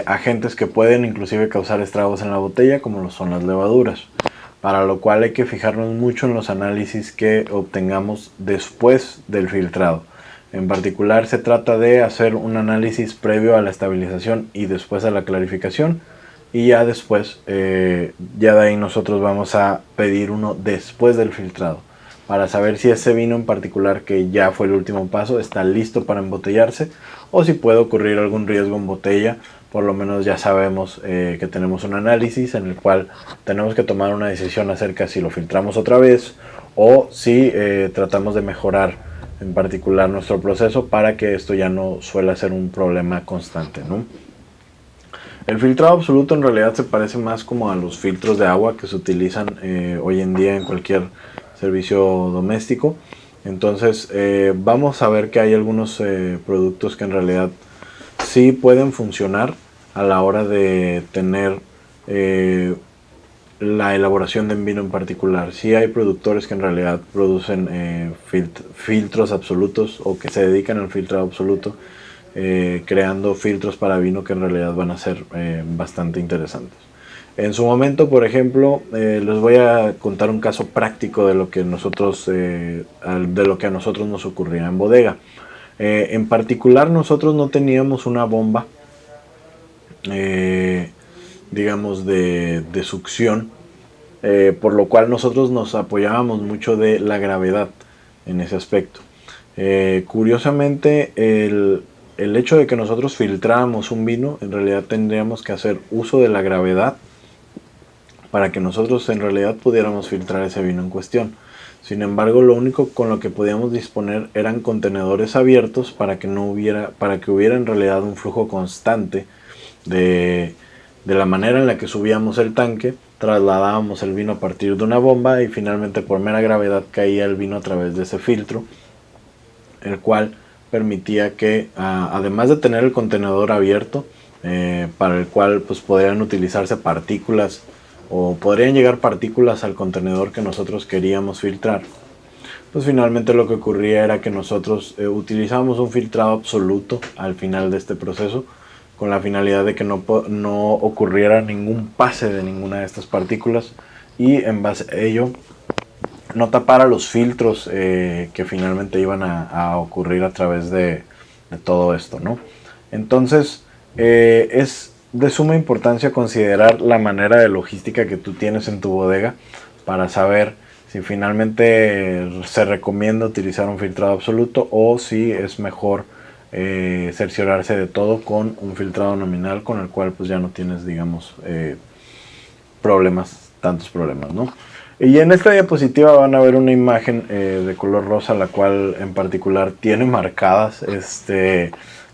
agentes que pueden inclusive causar estragos en la botella, como lo son las levaduras, para lo cual hay que fijarnos mucho en los análisis que obtengamos después del filtrado. En particular se trata de hacer un análisis previo a la estabilización y después a la clarificación, y ya después, ya de ahí nosotros vamos a pedir uno después del filtrado, para saber si ese vino en particular, que ya fue el último paso, está listo para embotellarse, o si puede ocurrir algún riesgo en botella. Por lo menos ya sabemos que tenemos un análisis en el cual tenemos que tomar una decisión acerca si lo filtramos otra vez o si tratamos de mejorar en particular nuestro proceso para que esto ya no suele ser un problema constante, ¿no? El filtrado absoluto en realidad se parece más como a los filtros de agua que se utilizan hoy en día en cualquier servicio doméstico. Entonces vamos a ver que hay algunos productos que en realidad sí pueden funcionar a la hora de tener la elaboración de un vino en particular. Sí hay productores que en realidad producen filtros absolutos o que se dedican al filtrado absoluto, creando filtros para vino que en realidad van a ser bastante interesantes. En su momento, por ejemplo, les voy a contar un caso práctico de lo que a nosotros nos ocurría en bodega. En particular, nosotros no teníamos una bomba, eh, digamos, de succión, por lo cual nosotros nos apoyábamos mucho de la gravedad en ese aspecto. Curiosamente, el hecho de que nosotros filtráramos un vino, en realidad tendríamos que hacer uso de la gravedad para que nosotros en realidad pudiéramos filtrar ese vino en cuestión. Sin embargo, lo único con lo que podíamos disponer eran contenedores abiertos para que hubiera en realidad un flujo constante de la manera en la que subíamos el tanque, trasladábamos el vino a partir de una bomba y finalmente por mera gravedad caía el vino a través de ese filtro, el cual permitía que, además de tener el contenedor abierto, para el cual pues podrían utilizarse partículas o podrían llegar partículas al contenedor que nosotros queríamos filtrar, pues finalmente lo que ocurría era que nosotros utilizábamos un filtrado absoluto al final de este proceso, con la finalidad de que no ocurriera ningún pase de ninguna de estas partículas y en base a ello no tapara los filtros que finalmente iban a ocurrir a través de todo esto, ¿no? Entonces es de suma importancia considerar la manera de logística que tú tienes en tu bodega para saber si finalmente se recomienda utilizar un filtrado absoluto o si es mejor cerciorarse de todo con un filtrado nominal con el cual pues ya no tienes, digamos, tantos problemas, ¿no? Y en esta diapositiva van a ver una imagen de color rosa, la cual en particular tiene marcadas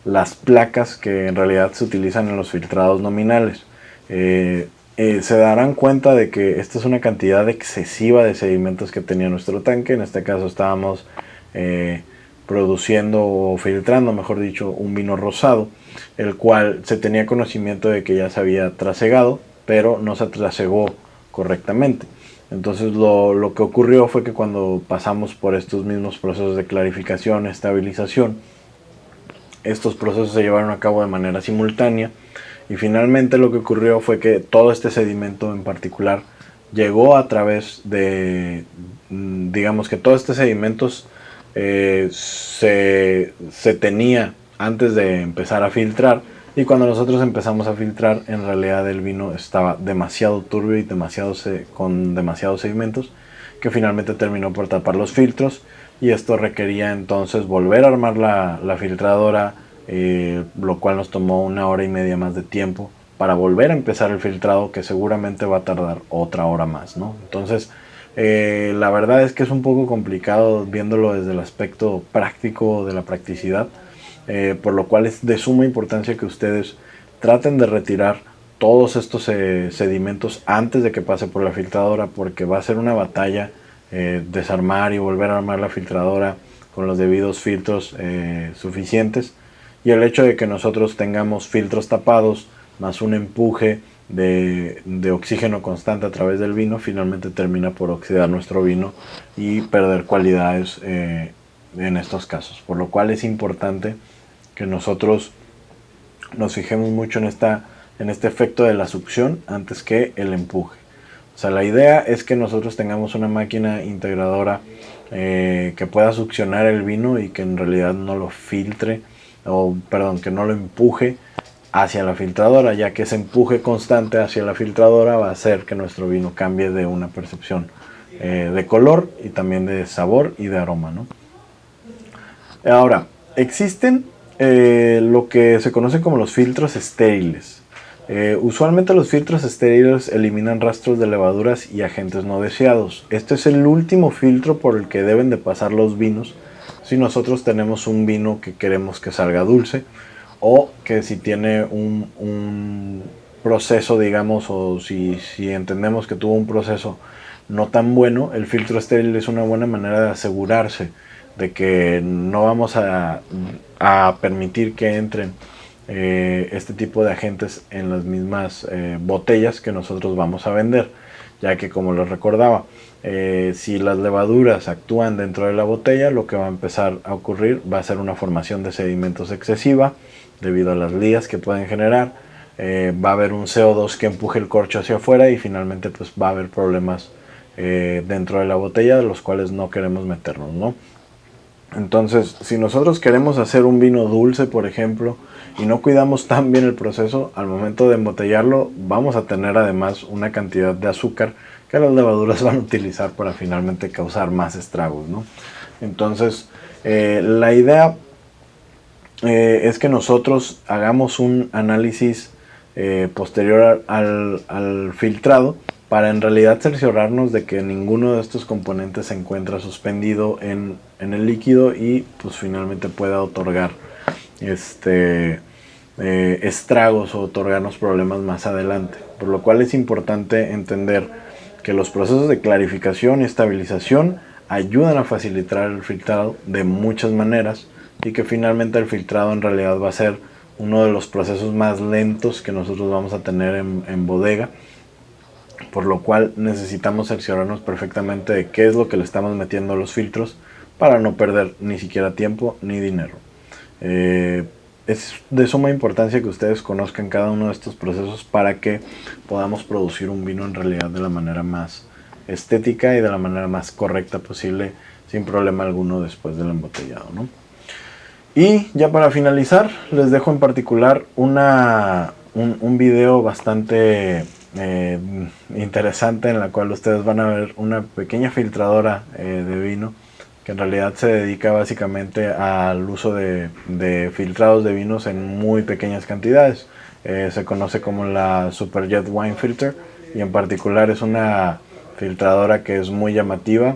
las placas que en realidad se utilizan en los filtrados nominales. Se darán cuenta de que esta es una cantidad excesiva de sedimentos que tenía nuestro tanque. En este caso estábamos produciendo o filtrando, mejor dicho, un vino rosado, el cual se tenía conocimiento de que ya se había trasegado, pero no se trasegó correctamente. Entonces lo que ocurrió fue que cuando pasamos por estos mismos procesos de clarificación, estabilización, estos procesos se llevaron a cabo de manera simultánea y finalmente lo que ocurrió fue que todo este sedimento en particular llegó a través de, digamos que todos estos sedimentos se tenía antes de empezar a filtrar, y cuando nosotros empezamos a filtrar en realidad el vino estaba demasiado turbio y con demasiados sedimentos, que finalmente terminó por tapar los filtros, y esto requería entonces volver a armar la filtradora, lo cual nos tomó 1 hora y media más de tiempo para volver a empezar el filtrado, que seguramente va a tardar otra hora más, ¿no? Entonces la verdad es que es un poco complicado viéndolo desde el aspecto práctico de la practicidad, por lo cual es de suma importancia que ustedes traten de retirar todos estos sedimentos antes de que pase por la filtradora, porque va a ser una batalla desarmar y volver a armar la filtradora con los debidos filtros suficientes, y el hecho de que nosotros tengamos filtros tapados más un empuje de oxígeno constante a través del vino finalmente termina por oxidar nuestro vino y perder cualidades en estos casos, por lo cual es importante que nosotros nos fijemos mucho en este efecto de la succión antes que el empuje. O sea, la idea es que nosotros tengamos una máquina integradora que pueda succionar el vino y que en realidad no lo filtre, que no lo empuje hacia la filtradora, ya que ese empuje constante hacia la filtradora va a hacer que nuestro vino cambie de una percepción de color y también de sabor y de aroma, ¿no? Ahora, existen lo que se conoce como los filtros estériles. Usualmente los filtros estériles eliminan rastros de levaduras y agentes no deseados. Este es el último filtro por el que deben de pasar los vinos si nosotros tenemos un vino que queremos que salga dulce, o que si tiene un proceso, digamos, o si entendemos que tuvo un proceso no tan bueno. El filtro estéril es una buena manera de asegurarse de que no vamos a permitir que entren este tipo de agentes en las mismas botellas que nosotros vamos a vender, ya que, como les recordaba, si las levaduras actúan dentro de la botella, lo que va a empezar a ocurrir va a ser una formación de sedimentos excesiva debido a las lías que pueden generar. Va a haber un CO2 que empuje el corcho hacia afuera y finalmente pues va a haber problemas dentro de la botella, de los cuales no queremos meternos, ¿no? Entonces, si nosotros queremos hacer un vino dulce, por ejemplo, y no cuidamos tan bien el proceso, al momento de embotellarlo vamos a tener además una cantidad de azúcar que las levaduras van a utilizar para finalmente causar más estragos, ¿no? Entonces, la idea es que nosotros hagamos un análisis posterior al filtrado, para en realidad cerciorarnos de que ninguno de estos componentes se encuentra suspendido en el líquido y pues finalmente pueda otorgar estragos o otorgarnos problemas más adelante. Por lo cual es importante entender que los procesos de clarificación y estabilización ayudan a facilitar el filtrado de muchas maneras, y que finalmente el filtrado en realidad va a ser uno de los procesos más lentos que nosotros vamos a tener en bodega, por lo cual necesitamos cerciorarnos perfectamente de qué es lo que le estamos metiendo a los filtros para no perder ni siquiera tiempo ni dinero. Es de suma importancia que ustedes conozcan cada uno de estos procesos para que podamos producir un vino en realidad de la manera más estética y de la manera más correcta posible, sin problema alguno después del embotellado, ¿no? Y ya para finalizar, les dejo en particular un video bastante interesante, en la cual ustedes van a ver una pequeña filtradora de vino que en realidad se dedica básicamente al uso de filtrados de vinos en muy pequeñas cantidades. Se conoce como la Superjet Wine Filter, y en particular es una filtradora que es muy llamativa.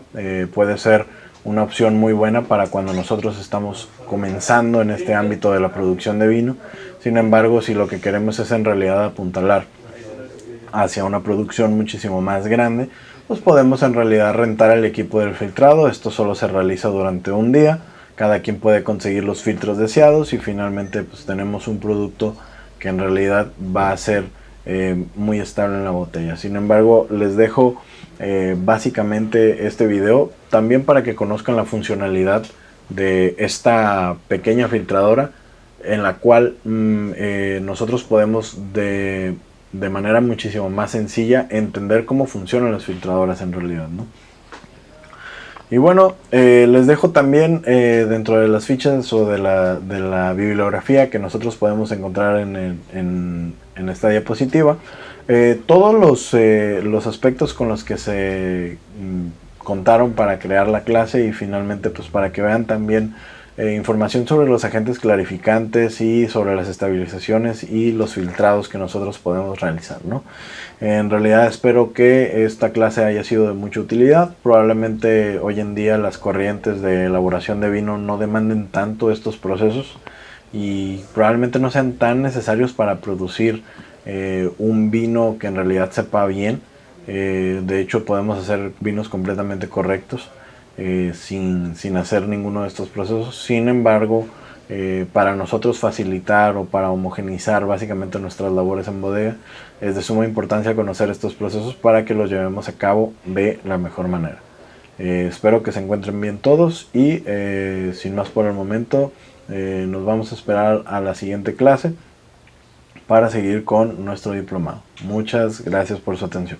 Puede ser una opción muy buena para cuando nosotros estamos comenzando en este ámbito de la producción de vino. Sin embargo, si lo que queremos es en realidad apuntalar hacia una producción muchísimo más grande, pues podemos en realidad rentar el equipo del filtrado. Esto solo se realiza durante un día, cada quien puede conseguir los filtros deseados y finalmente pues tenemos un producto que en realidad va a ser muy estable en la botella. Sin embargo, les dejo básicamente este video también para que conozcan la funcionalidad de esta pequeña filtradora, en la cual nosotros podemos de manera muchísimo más sencilla entender cómo funcionan las filtradoras en realidad, ¿no? Y bueno, les dejo también dentro de las fichas o de la bibliografía que nosotros podemos encontrar en esta diapositiva, todos los aspectos con los que se contaron para crear la clase, y finalmente pues para que vean también información sobre los agentes clarificantes y sobre las estabilizaciones y los filtrados que nosotros podemos realizar, ¿no? En realidad espero que esta clase haya sido de mucha utilidad. Probablemente hoy en día las corrientes de elaboración de vino no demanden tanto estos procesos y probablemente no sean tan necesarios para producir un vino que en realidad sepa bien. De hecho, podemos hacer vinos completamente correctos sin hacer ninguno de estos procesos. Sin embargo, para nosotros facilitar o para homogeneizar básicamente nuestras labores en bodega, es de suma importancia conocer estos procesos para que los llevemos a cabo de la mejor manera. Espero que se encuentren bien todos y sin más por el momento, nos vamos a esperar a la siguiente clase para seguir con nuestro diplomado. Muchas gracias por su atención.